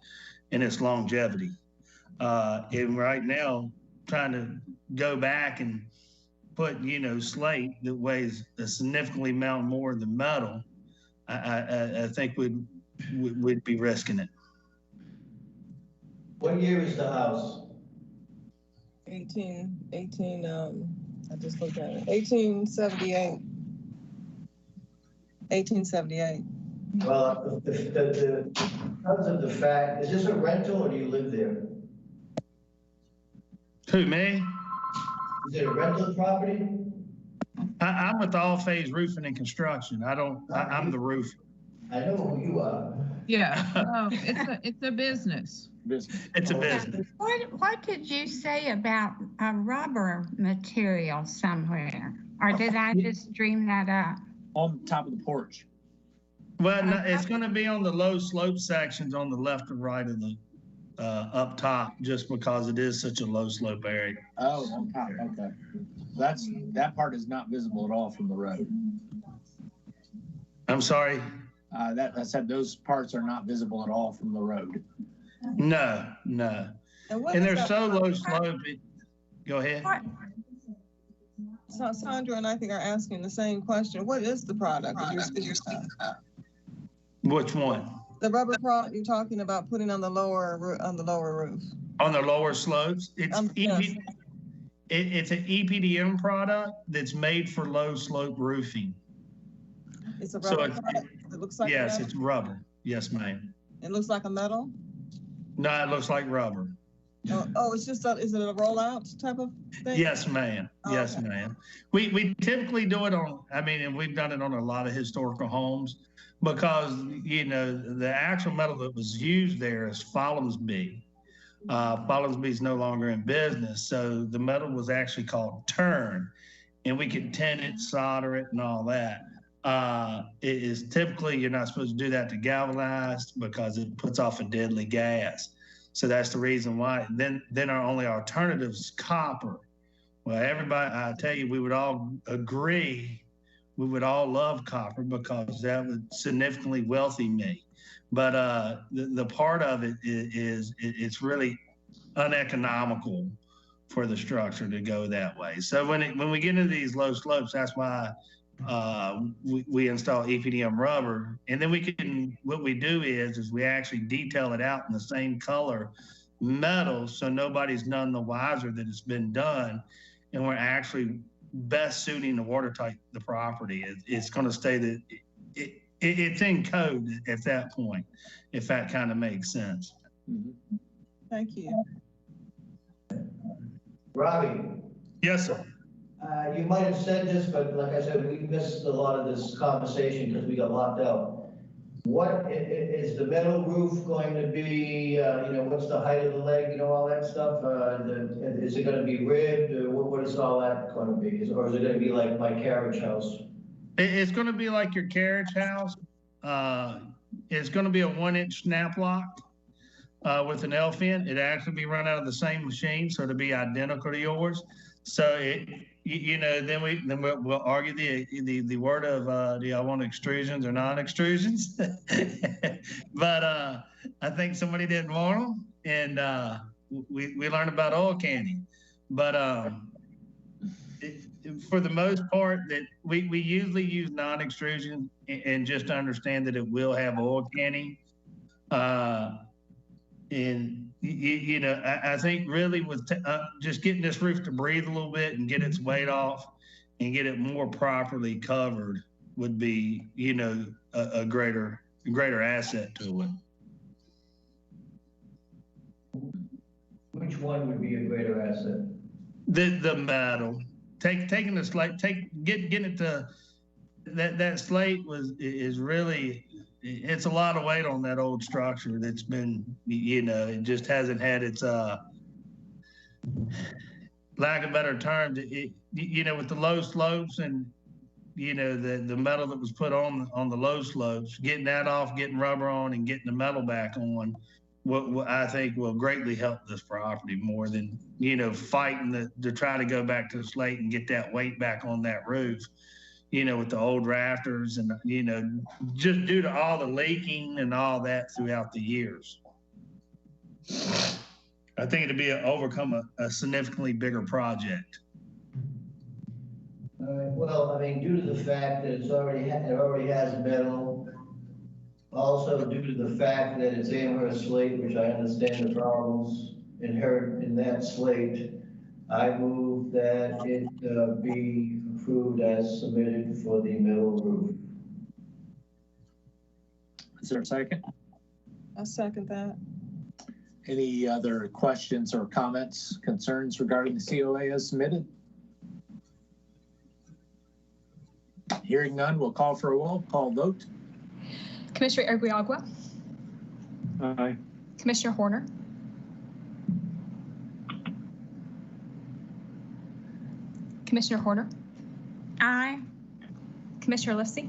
in its longevity. And right now, trying to go back and put, you know, slate that weighs a significantly amount more than metal, I think we'd be risking it.
What year is the house?
18, I just looked at it, 1878. 1878.
Well, because of the fact, is this a rental or do you live there?
Who, me?
Is it a rental property?
I'm with All Phase Roofing and Construction. I'm the roofer.
I know who you are.
Yeah, it's a business.
It's a business.
What did you say about a rubber material somewhere? Or did I just dream that up?
On top of the porch.
Well, no, it's going to be on the low slope sections on the left and right of the up top, just because it is such a low slope area.
Oh, on top, okay. That part is not visible at all from the road.
I'm sorry?
I said those parts are not visible at all from the road.
No. And they're so low slope. Go ahead.
So Sandra and I think are asking the same question. What is the product that you're speaking about?
Which one?
The rubber product you're talking about putting on the lower roof.
On the lower slopes? It's it's an EPDM product that's made for low slope roofing.
It's a rubber product. It looks like
yes, it's rubber. Yes, ma'am.
It looks like a metal?
No, it looks like rubber.
Oh, it's just is it a rollout type of thing?
Yes, ma'am. Oh, yes, okay. Ma'am. We typically do it on, and we've done it on a lot of historical homes because, you know, the actual metal that was used there is Follansbee. Follansbee is no longer in business. So the metal was actually called turn, and we could tin it, solder it, and all that. It is typically, you're not supposed to do that to galvanized because it puts off a deadly gas. So that's the reason why. Then our only alternative is copper. Well, everybody, I tell you, we would all agree, we would all love copper because that would significantly wealthy me. But the part of it is it's really uneconomical for the structure to go that way. So when we get into these low slopes, that's why we install EPDM rubber, and then what we do is we actually detail it out in the same color metal, so nobody's none the wiser that it's been done, and we're actually best suiting the watertight the property. It's going to stay that it's in code at that point, if that kind of makes sense.
Thank you.
Robbie,
Yes, sir.
you might have said this, but like I said, we missed a lot of this conversation because we got locked out. What is the metal roof going to be, what's the height of the leg, all that stuff? Is it gonna be ribbed, or what is all that gonna be? Or is it gonna be like my carriage house?
It's going to be like your carriage house. It's going to be a 1-inch snap lock with an elf in. It'll actually be run out of the same machine, so it'll be identical to yours. So then we'll argue the word of do y'all want extrusions or non-extrusions? But I think somebody didn't want them, and we learned about oil canning. But for the most part, that we usually use non-extrusion and just understand that it will have oil canning. And I think really with just getting this roof to breathe a little bit and get its weight off and get it more properly covered would be, a greater asset to it.
Which one would be a greater asset?
The metal, taking the slate, getting it to that slate is really, it's a lot of weight on that old structure that's been, it just hasn't had its, lack of better terms, with the low slopes and, the metal that was put on the low slopes, getting that off, getting rubber on and getting the metal back on, what I think will greatly help this property more than, fighting to try to go back to the slate and get that weight back on that roof. With the old rafters and, just due to all the leaking and all that throughout the years. I think it'd be overcome a significantly bigger project.
All right, well, I mean, due to the fact that it already has metal, also due to the fact that it's Amherst slate, which I understand the problems inherent in that slate, I move that it be approved as submitted for the metal roof.
Is there a second?
I second that.
Any other questions or comments, concerns regarding the COA as submitted? Hearing none, we'll call for a roll call vote.
Commissioner Erguiagua.
Aye.
Commissioner Horner. Commissioner Horner.
Aye.
Commissioner Lifsey.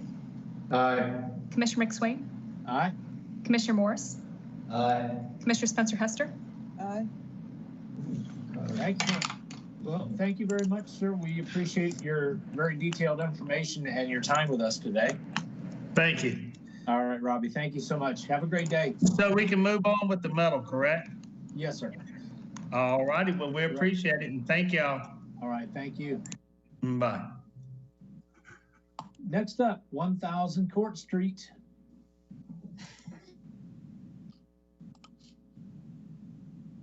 Aye.
Commissioner McSwain.
Aye.
Commissioner Morris.
Aye.
Commissioner Spencer Hester.
Aye.
All right. Well, thank you very much, sir. We appreciate your very detailed information and your time with us today.
Thank you.
All right, Robbie, thank you so much. Have a great day.
So we can move on with the metal, correct?
Yes, sir.
All righty. Well, we appreciate it and thank y'all.
All right, thank you.
Bye.
Next up, 1000 Court Street.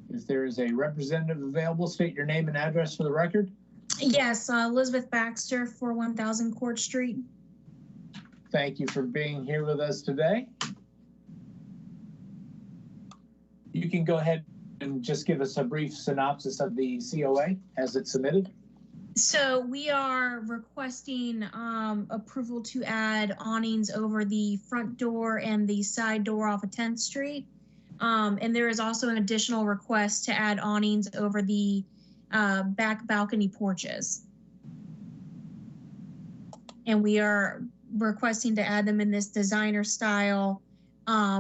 If there is a representative available, state your name and address for the record.
Yes, Elizabeth Baxter for 1000 Court Street.
Thank you for being here with us today. You can go ahead and just give us a brief synopsis of the COA as it's submitted.
So we are requesting approval to add awnings over the front door and the side door off of 10th Street. And there is also an additional request to add awnings over the back balcony porches. And we are requesting to add them in this designer style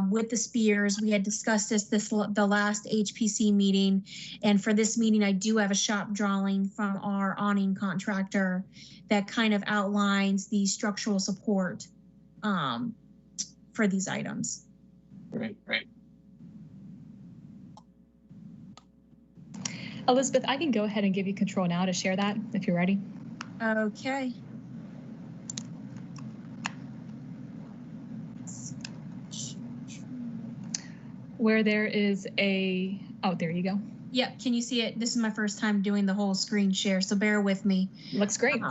with the spears. We had discussed the last HPC meeting. And for this meeting, I do have a shop drawing from our awning contractor that kind of outlines the structural support for these items.
Great.
Elizabeth, I can go ahead and give you control now to share that if you're ready.
Okay.
where there is a, oh, there you go.
Yep, can you see it? This is my first time doing the whole screen share, so bear with me.
Looks great.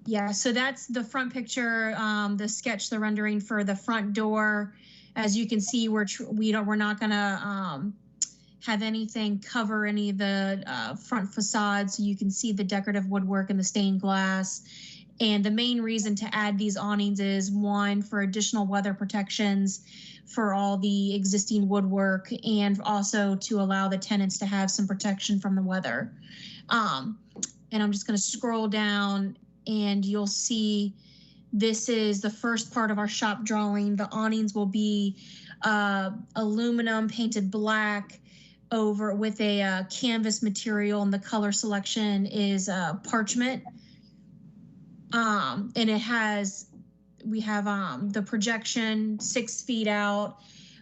Yeah, so that's the front picture, the sketch, the rendering for the front door. As you can see, we're not gonna have anything cover any of the front facades. So you can see the decorative woodwork and the stained glass. And the main reason to add these awnings is, one, for additional weather protections for all the existing woodwork, and also to allow the tenants to have some protection from the weather. And I'm just gonna scroll down and you'll see this is the first part of our shop drawing. The awnings will be aluminum painted black over with a canvas material, and the color selection is parchment. And we have the projection 6 feet out.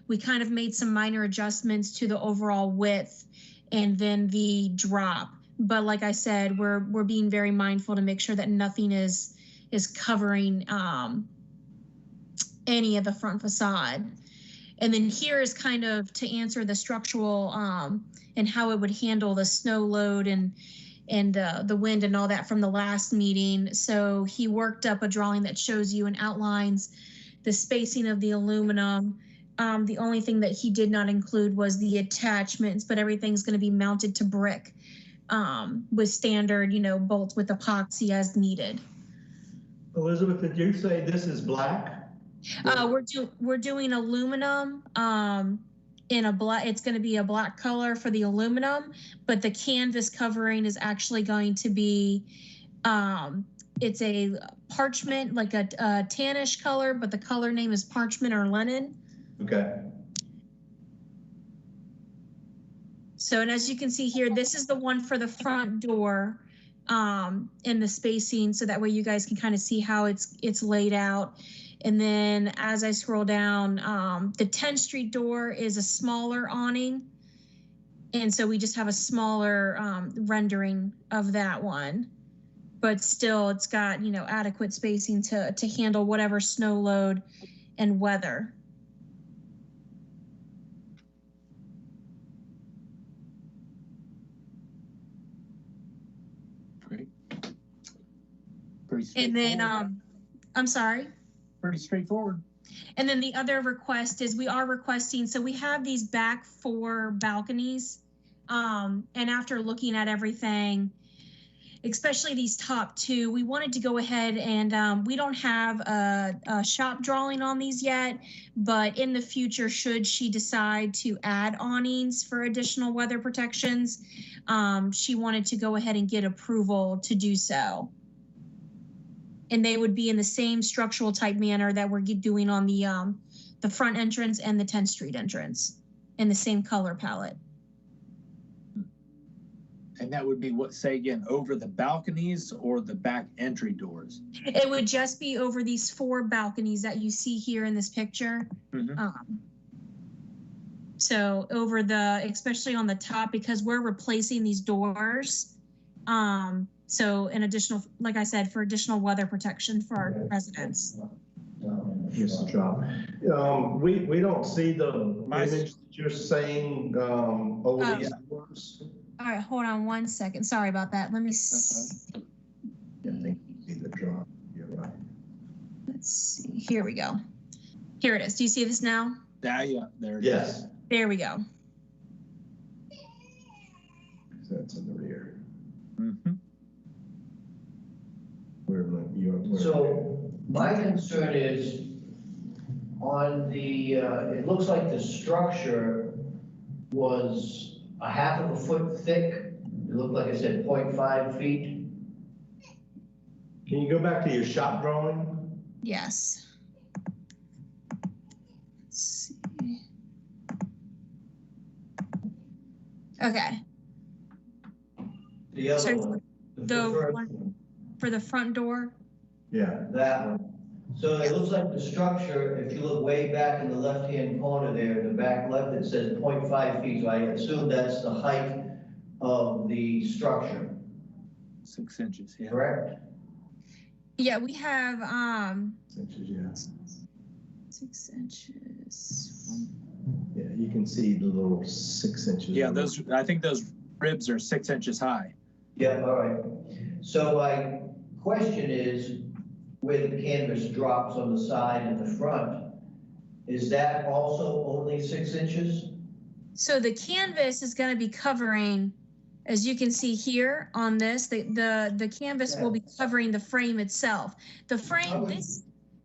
We kind of made some minor adjustments to the overall width and then the drop. But like I said, we're being very mindful to make sure that nothing is covering any of the front facade. And then here is kind of to answer the structural and how it would handle the snow load and the wind and all that from the last meeting. So he worked up a drawing that shows you and outlines the spacing of the aluminum. The only thing that he did not include was the attachments, but everything's going to be mounted to brick with standard, bolts with epoxy as needed.
Elizabeth, did you say this is black?
We're doing aluminum in a black. It's going to be a black color for the aluminum, but the canvas covering is actually going to be it's a parchment, like a tannish color, but the color name is parchment or linen.
Okay.
So, and as you can see here, this is the one for the front door and the spacing, so that way you guys can kind of see how it's laid out. And then as I scroll down, the 10th Street door is a smaller awning. And so we just have a smaller rendering of that one. But still, it's got, adequate spacing to handle whatever snow load and weather.
Great. Pretty
And then, I'm sorry.
Pretty straightforward.
And then the other request is we are requesting, so we have these back 4 balconies. And after looking at everything, especially these top 2, we wanted to go ahead and we don't have a shop drawing on these yet, but in the future, should she decide to add awnings for additional weather protections, she wanted to go ahead and get approval to do so. And they would be in the same structural type manner that we're doing on the front entrance and the 10th Street entrance, in the same color palette.
And that would be what, say again, over the balconies or the back entry doors?
It would just be over these 4 balconies that you see here in this picture.
Mm-hmm.
So over especially on the top, because we're replacing these doors. So an additional, like I said, for additional weather protection for our residents.
Yes, drop. We don't see the image that you're saying over these doors.
All right, hold on one second. Sorry about that. Let me
Yeah, I think you see the drop. You're right.
Let's see. Here we go. Here it is. Do you see this now?
Yeah, there it is.
Yes.
There we go.
That's in the rear.
Mm-hmm.
So my concern is on the, it looks like the structure was a 1/2 foot thick. It looked like I said 0.5 feet.
Can you go back to your shop drawing?
Yes. Let's see. Okay.
The other
So
one.
the
first
one for the front door?
Yeah.
That one. So it looks like the structure, if you look way back in the left-hand corner there, the back left, it says 0.5 feet. So I assume that's the height of the structure.
6 inches, yeah.
Correct?
Yeah, we have
6 inches, yeah.
6 inches.
Yeah, you can see the little 6 inches.
Yeah, I think those ribs are 6 inches high.
Yeah, all right. So my question is, where the canvas drops on the side and the front, is that also only 6 inches?
So the canvas is going to be covering, as you can see here on this, the canvas will be covering the frame itself. The frame,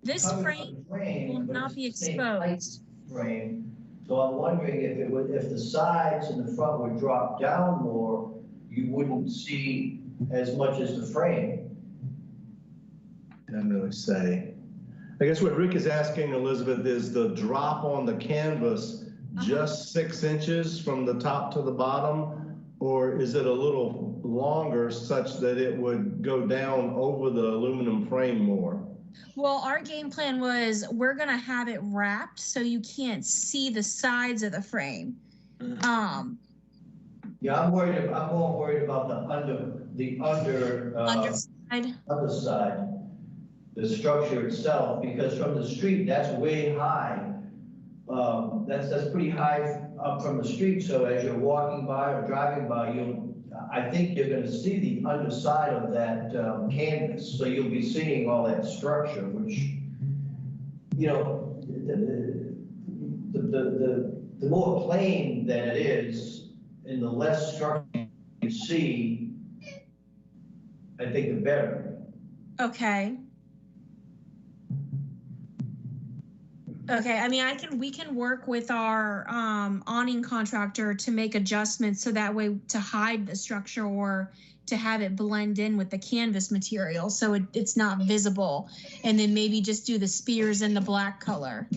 this frame will not be exposed.
Frame. So I'm wondering if the sides and the front would drop down more, you wouldn't see as much as the frame.
I don't really say. I guess what Rick is asking, Elizabeth, is the drop on the canvas just 6 inches from the top to the bottom, or is it a little longer such that it would go down over the aluminum frame more?
Well, our game plan was we're going to have it wrapped so you can't see the sides of the frame.
Yeah, I'm more worried about the underside, the structure itself, because from the street, that's way high. That's pretty high up from the street. So as you're walking by or driving by, I think you're going to see the underside of that canvas. So you'll be seeing all that structure, which, you know, the more plain that it is, and the less structure you see, I think the better.
Okay. Okay, I mean, we can work with our awning contractor to make adjustments so that way to hide the structure or to have it blend in with the canvas material so it's not visible, and then maybe just do the spears in the black color.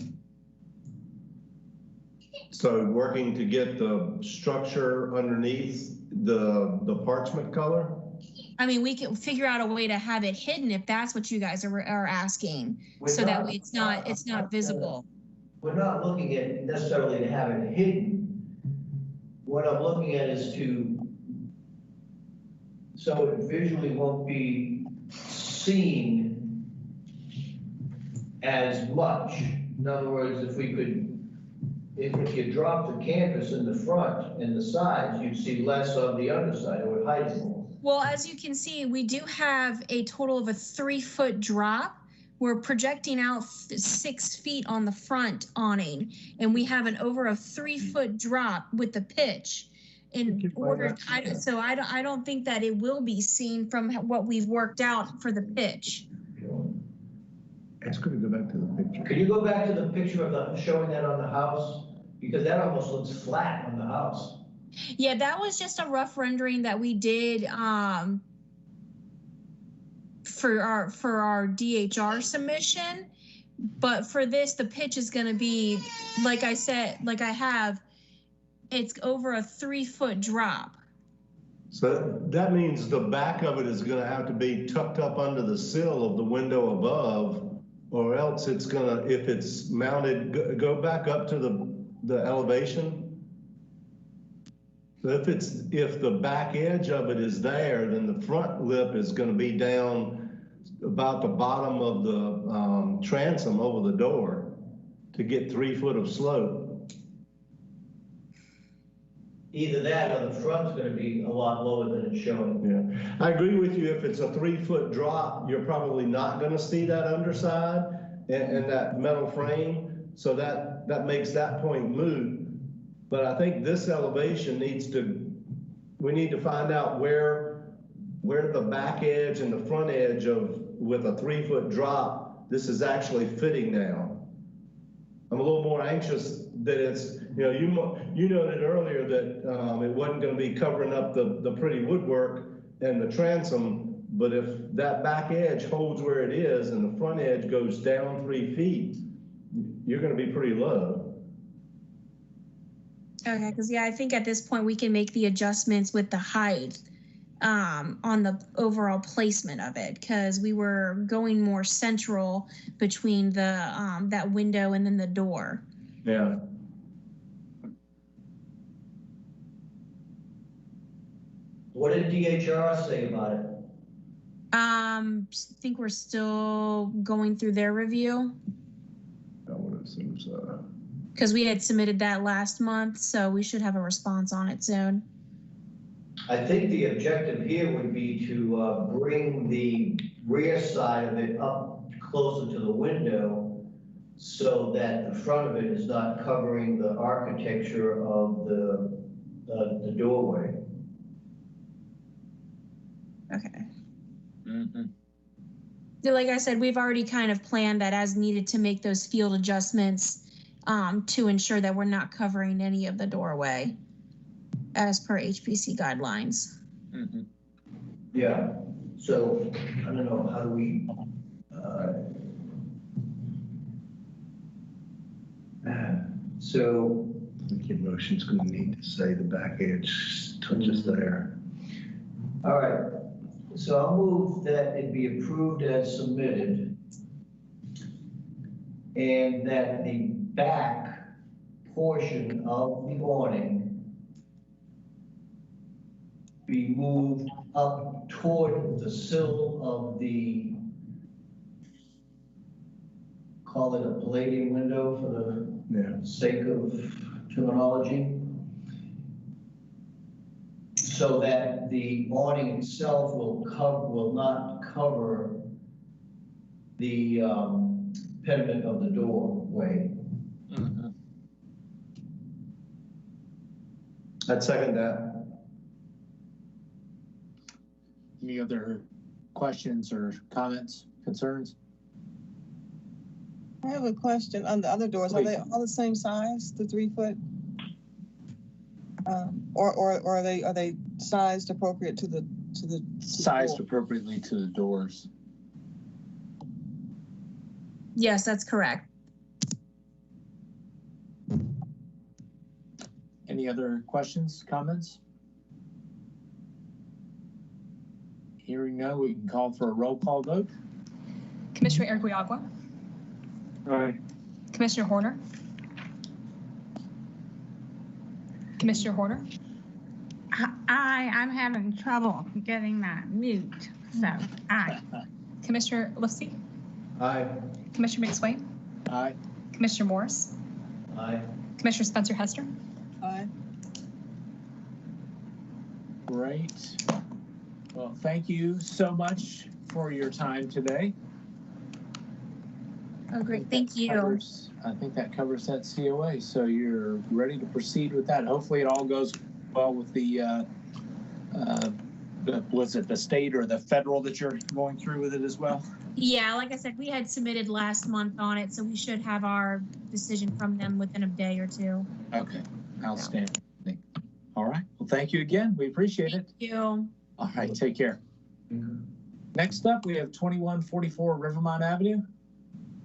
So working to get the structure underneath the parchment color?
I mean, we can figure out a way to have it hidden if that's what you guys are asking, so that way it's not visible.
We're not looking at necessarily to have it hidden. What I'm looking at is so it visually won't be seen as much. In other words, if you drop the canvas in the front and the sides, you'd see less of the underside. It would hide it more.
Well, as you can see, we do have a total of a 3-foot drop. We're projecting out 6 feet on the front awning, and we have over a 3-foot drop with the pitch. So I don't think that it will be seen from what we've worked out for the pitch.
It's going to go back to the picture.
Could you go back to the picture of showing that on the house? Because that almost looks flat on the house.
Yeah, that was just a rough rendering that we did for our DHR submission. But for this, the pitch is going to be, like I said, it's over a 3-foot drop.
So that means the back of it is going to have to be tucked up under the sill of the window above, or else it's going to, if it's mounted, go back up to the elevation. So if the back edge of it is there, then the front lip is going to be down about the bottom of the transom over the door to get 3 foot of slope.
Either that or the front's going to be a lot lower than it's showing.
Yeah, I agree with you. If it's a 3-foot drop, you're probably not going to see that underside and that metal frame. So that makes that point moot. But I think this elevation we need to find out where the back edge and the front edge with a 3-foot drop, this is actually fitting now. I'm a little more anxious that it's, you noted earlier that it wasn't going to be covering up the pretty woodwork and the transom, but if that back edge holds where it is and the front edge goes down 3 feet, you're going to be pretty low.
Okay, because I think at this point we can make the adjustments with the height on the overall placement of it, because we were going more central between the that window and then the door.
Yeah.
What did DHR say about it?
I think we're still going through their review.
I would assume so.
Because we had submitted that last month, so we should have a response on it soon.
I think the objective here would be to bring the rear side of it up closer to the window so that the front of it is not covering the architecture of the doorway.
Okay.
Mm-hmm.
Like I said, we've already kind of planned that as needed to make those field adjustments to ensure that we're not covering any of the doorway as per HPC guidelines.
Mm-hmm.
Yeah, so I don't know, how do we, so.
I think your motion's gonna need to say the back edge touches there.
All right, so I'll move that it be approved as submitted and that the back portion of the awning be moved up toward the sill of the, call it a palladium window for the sake of terminology, so that the awning itself will not cover the pediment of the doorway.
Mm-hmm.
I'd second that.
Any other questions or comments, concerns?
I have a question on the other doors. Are they all the same size, the 3 foot? Or are they sized appropriate to the
Sized appropriately to the doors.
Yes, that's correct.
Any other questions, comments? Hearing none, we can call for a roll call vote.
Commissioner Arguiagua,
Aye.
Commissioner Horner, Commissioner Horner,
I'm having trouble getting that mute, so aye.
Commissioner Lipsy,
Aye.
Commissioner McSwain,
Aye.
Commissioner Morris,
Aye.
Commissioner Spencer Hester.
Aye.
Great. Well, thank you so much for your time today.
Oh, great. Thank you.
I think that covers that COA. So you're ready to proceed with that. Hopefully it all goes well with the was it the state or the federal that you're going through with it as well?
Yeah, like I said, we had submitted last month on it, so we should have our decision from them within a day or two.
Okay, outstanding. All right. Well, thank you again. We appreciate it.
Thank you.
All right, take care. Next up, we have 2144 Rivermont Avenue.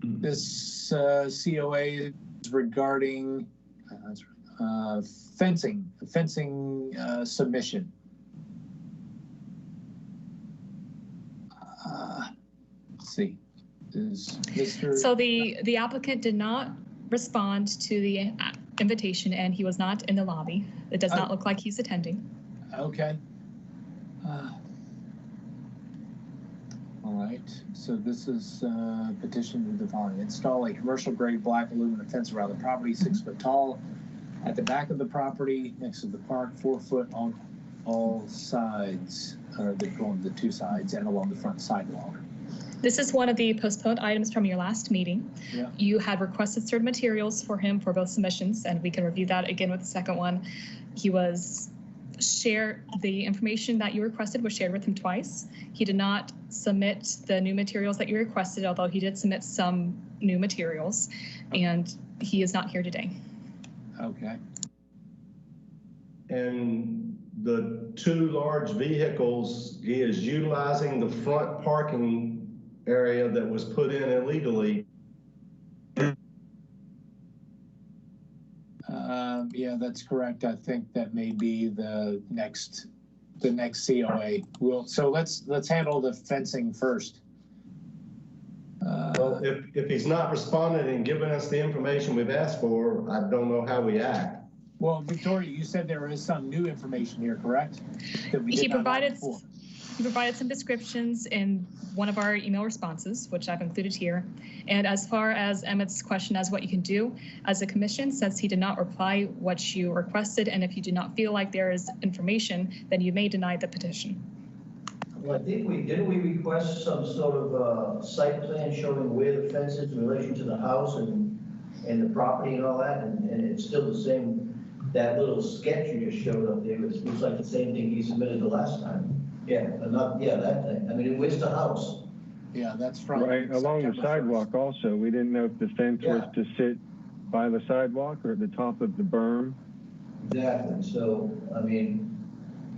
This COA is regarding fencing submission. Let's see. Is Mr.
So the applicant did not respond to the invitation, and he was not in the lobby. It does not look like he's attending.
Okay. All right. So this is petition to define install a commercial grade black aluminum fence around the property, 6 foot tall, at the back of the property next to the park, 4 foot on all sides, or on the 2 sides and along the front sidewalk.
This is one of the postponed items from your last meeting.
Yeah.
You had requested certain materials for him for both submissions, and we can review that again with the second one. The information that you requested was shared with him twice. He did not submit the new materials that you requested, although he did submit some new materials, and he is not here today.
Okay.
And the 2 large vehicles, he is utilizing the front parking area that was put in illegally.
Yeah, that's correct. I think that may be the next COA. So let's handle the fencing first.
Well, if he's not responding and giving us the information we've asked for, I don't know how we act.
Well, Victoria, you said there is some new information here, correct? That we did
He
not have
provided
before.
He provided some descriptions in one of our email responses, which I've included here. And as far as Emmett's question as what you can do, as a commission, since he did not reply what you requested, and if you do not feel like there is information, then you may deny the petition.
Well, I think didn't we request some sort of site plan showing where the fence is in relation to the house and the property and all that, and it's still the same. That little sketch you just showed up there, it looks like the same thing he submitted the last time. Yeah, that thing. I mean, where's the house?
Yeah, that's from.
Right, along the sidewalk
1st.
also. We didn't know if the fence was to sit by the sidewalk or at the top of the berm.
Exactly. So, I mean,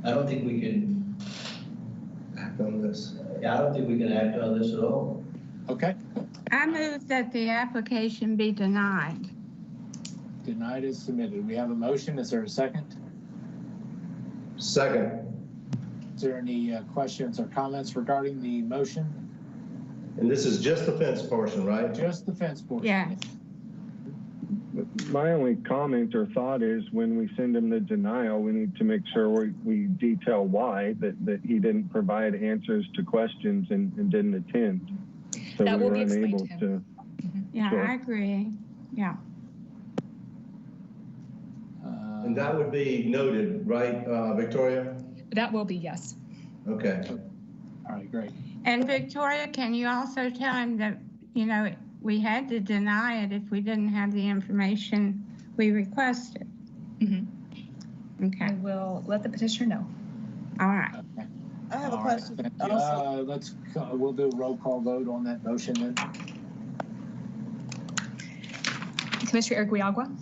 I don't think we can
Act on this.
Yeah, I don't think we can act on this at all.
Okay.
I move that the application be denied.
Denied is submitted. We have a motion. Is there a second?
Second.
Is there any questions or comments regarding the motion?
And this is just the fence portion, right?
Just the fence portion.
Yes.
My only comment or thought is when we send him the denial, we need to make sure we detail why, that he didn't provide answers to questions and didn't attend. So
That
we
will
were
be explained
unable
to him.
to.
Yeah,
Sure.
I agree. Yeah.
And that would be noted, right, Victoria?
That will be yes.
Okay.
All right, great.
And Victoria, can you also tell him that, you know, we had to deny it if we didn't have the information we requested?
Mm-hmm.
Okay.
I will let the petitioner know.
All right.
Okay.
I have a
All right,
question.
thank you.
Also,
We'll do a roll call vote on that motion then.
Commissioner Erguiagua,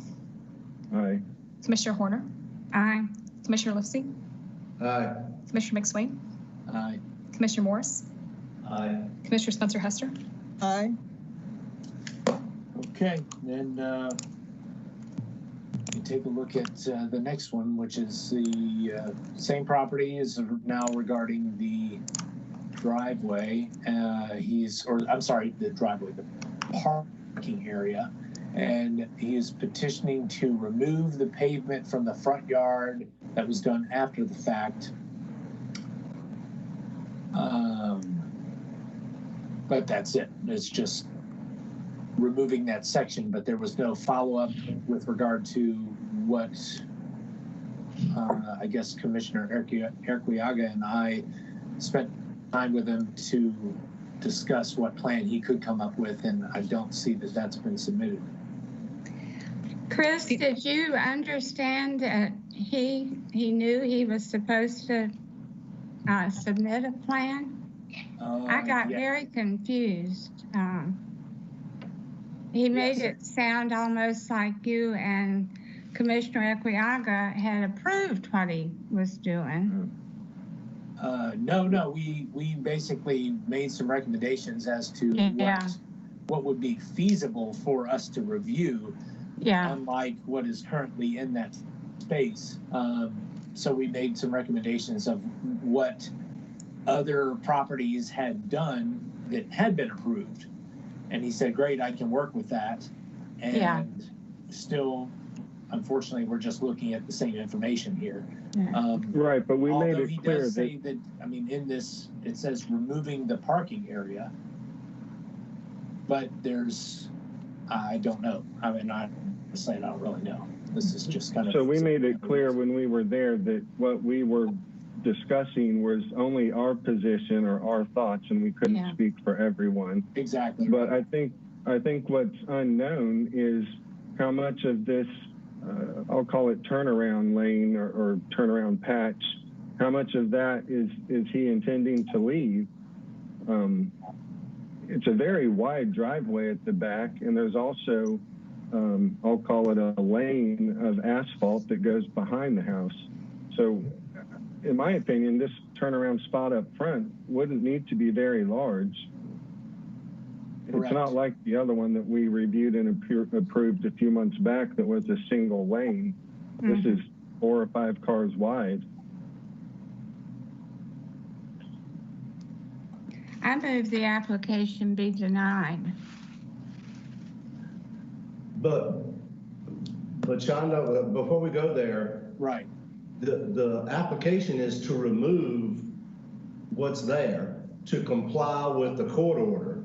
Aye.
Commissioner Horner,
Aye.
Commissioner Lipsy,
Aye.
Commissioner McSwain,
Aye.
Commissioner Morris,
Aye.
Commissioner Spencer Hester.
aye.
Okay, then you take a look at the next one, which is the same property is now regarding the driveway. The driveway, the parking area. And he is petitioning to remove the pavement from the front yard that was done after the fact. But that's it. It's just removing that section, but there was no follow-up with regard to what I guess Commissioner Erquiaga and I spent time with him to discuss what plan he could come up with, and I don't see that that's been submitted.
Chris, did you understand that he knew he was supposed to submit a plan? I got very confused. He made it sound almost like you and Commissioner Erquiaga had approved what he was doing.
No, we basically made some recommendations as to what would be feasible for us to review.
Yeah.
Unlike what is currently in that space. So we made some recommendations of what other properties had done that had been approved. And he said, great, I can work with that. And still, unfortunately, we're just looking at the same information here.
Right, but we made it
he
clear
does say that, I mean, in this, it says removing the parking area. But I don't know. I mean, I don't really know. This is just kind of.
So we made it clear when we were there that what we were discussing was only our position or our thoughts, and we couldn't speak for everyone.
Exactly.
But I think what's unknown is how much of this, I'll call it turnaround lane or turnaround patch, how much of that is he intending to leave? It's a very wide driveway at the back, and there's also, I'll call it a lane of asphalt that goes behind the house. So in my opinion, this turnaround spot up front wouldn't need to be very large. Correct. It's not like the other one that we reviewed and approved a few months back that was a single lane. This is 4 or 5 cars wide.
I move the application be denied.
But Shonda, before we go there,
right,
the application is to remove what's there to comply with the court order.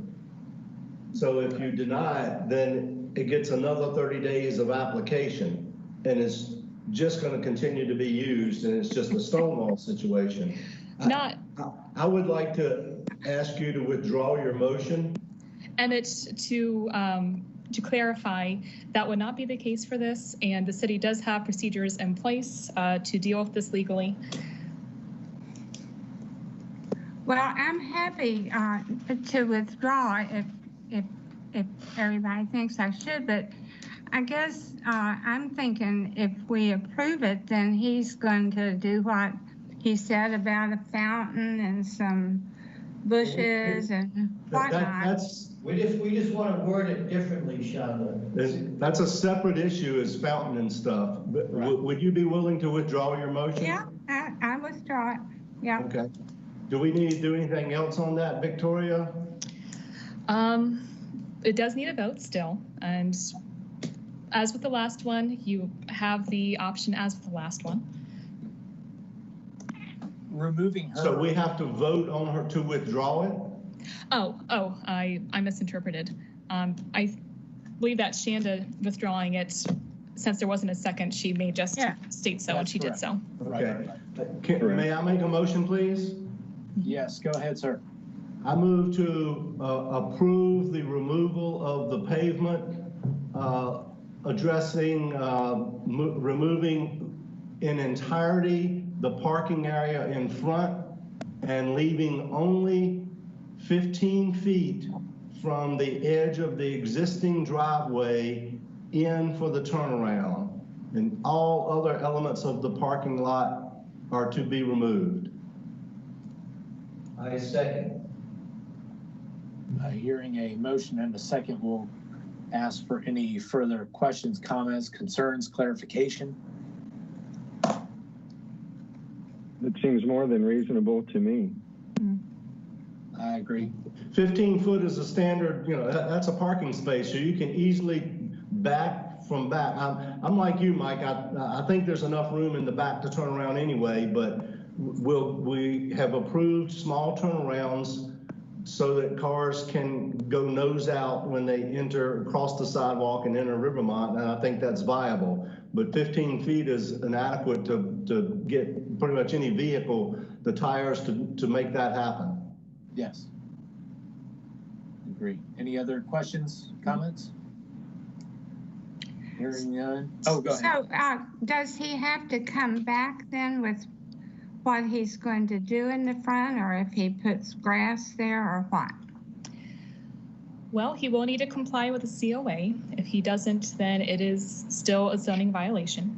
So if you deny it, then it gets another 30 days of application, and it's just going to continue to be used, and it's just a stonewall situation. I would like to ask you to withdraw your motion.
And it's to clarify, that would not be the case for this, and the city does have procedures in place to deal with this legally.
Well, I'm happy to withdraw if everybody thinks I should, but I guess I'm thinking if we approve it, then he's going to do what he said about a fountain and some bushes and whatnot.
We just want to word it differently, Shonda.
That's a separate issue as fountain and stuff. But
Right.
would you be willing to withdraw your motion?
Yeah, I withdraw it. Yeah.
Okay. Do we need to do anything else on that, Victoria?
It does need a vote still, and as with the last one, you have the option as with the last one.
Removing her.
So we have to vote on her to withdraw it?
I misinterpreted. I believe that Shanda withdrawing it, since there wasn't a second, she may just state so, and she did so.
Okay. May I make a motion, please?
Yes, go ahead, sir.
I move to approve the removal of the pavement, addressing, removing in entirety the parking area in front and leaving only 15 feet from the edge of the existing driveway in for the turnaround. And all other elements of the parking lot are to be removed.
I second.
Hearing a motion and a second, we'll ask for any further questions, comments, concerns, clarification.
It seems more than reasonable to me.
I agree.
15 foot is a standard, that's a parking space, so you can easily back from back. I'm like you, Mike. I think there's enough room in the back to turn around anyway, but we have approved small turnarounds so that cars can go nose out when they cross the sidewalk and enter Rivermont, and I think that's viable. But 15 feet is inadequate to get pretty much any vehicle, the tires, to make that happen.
Yes. Agree. Any other questions, comments? Hearing none. Oh, go ahead.
So does he have to come back then with what he's going to do in the front, or if he puts grass there, or what?
Well, he will need to comply with the COA. If he doesn't, then it is still a zoning violation.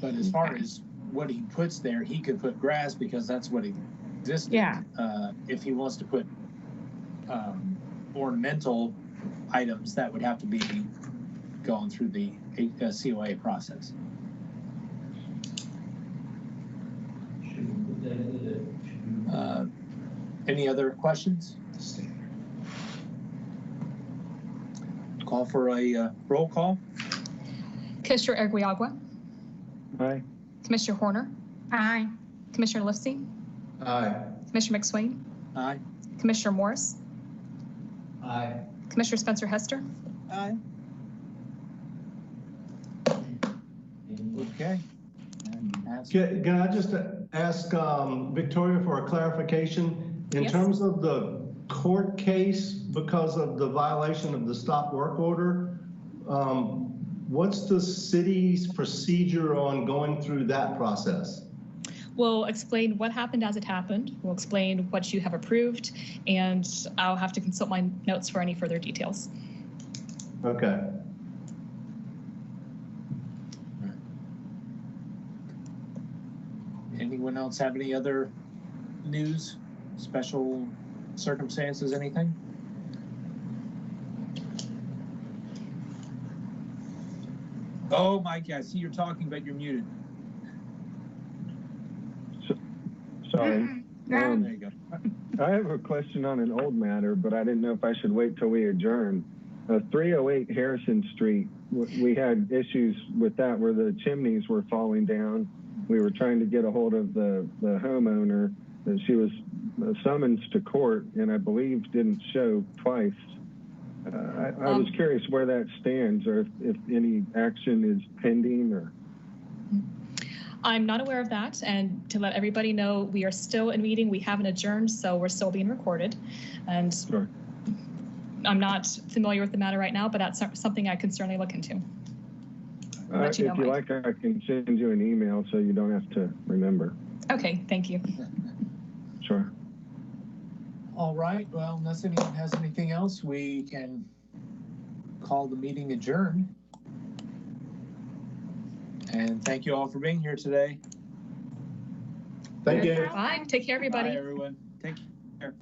But as far as what he puts there, he could put grass because that's what existed.
Yeah.
If he wants to put ornamental items, that would have to be going through the COA process. Any other questions? Call for a roll call.
Commissioner Erguiagua.
Aye.
Commissioner Horner.
Aye.
Commissioner Lifsey.
Aye.
Commissioner McSwain.
Aye.
Commissioner Morris.
Aye.
Commissioner Spencer Hester.
Aye.
Okay.
Can I just ask Victoria for a clarification? In
Yes.
terms of the court case, because of the violation of the stop work order, what's the city's procedure on going through that process?
We'll explain what happened as it happened. We'll explain what you have approved, and I'll have to consult my notes for any further details.
Okay.
Anyone else have any other news, special circumstances, anything? Oh, Mike, I see you're talking, but you're muted.
Sorry.
There you go.
I have a question on an old matter, but I didn't know if I should wait till we adjourn. 308 Harrison Street, we had issues with that where the chimneys were falling down. we were trying to get a hold of the homeowner. She was summoned to court, and I believe didn't show twice. I was curious where that stands, or if any action is pending, or.
I'm not aware of that, and to let everybody know, we are still in meeting. We haven't adjourned, so we're still being recorded. And
Sure.
I'm not familiar with the matter right now, but that's something I can certainly look into.
If you like, I can send you an email so you don't have to remember.
Okay, thank you.
Sure.
All right, well, unless anyone has anything else, we can call the meeting adjourned. And thank you all for being here today.
Thank you.
Bye. Take care, everybody.
Bye, everyone. Take care.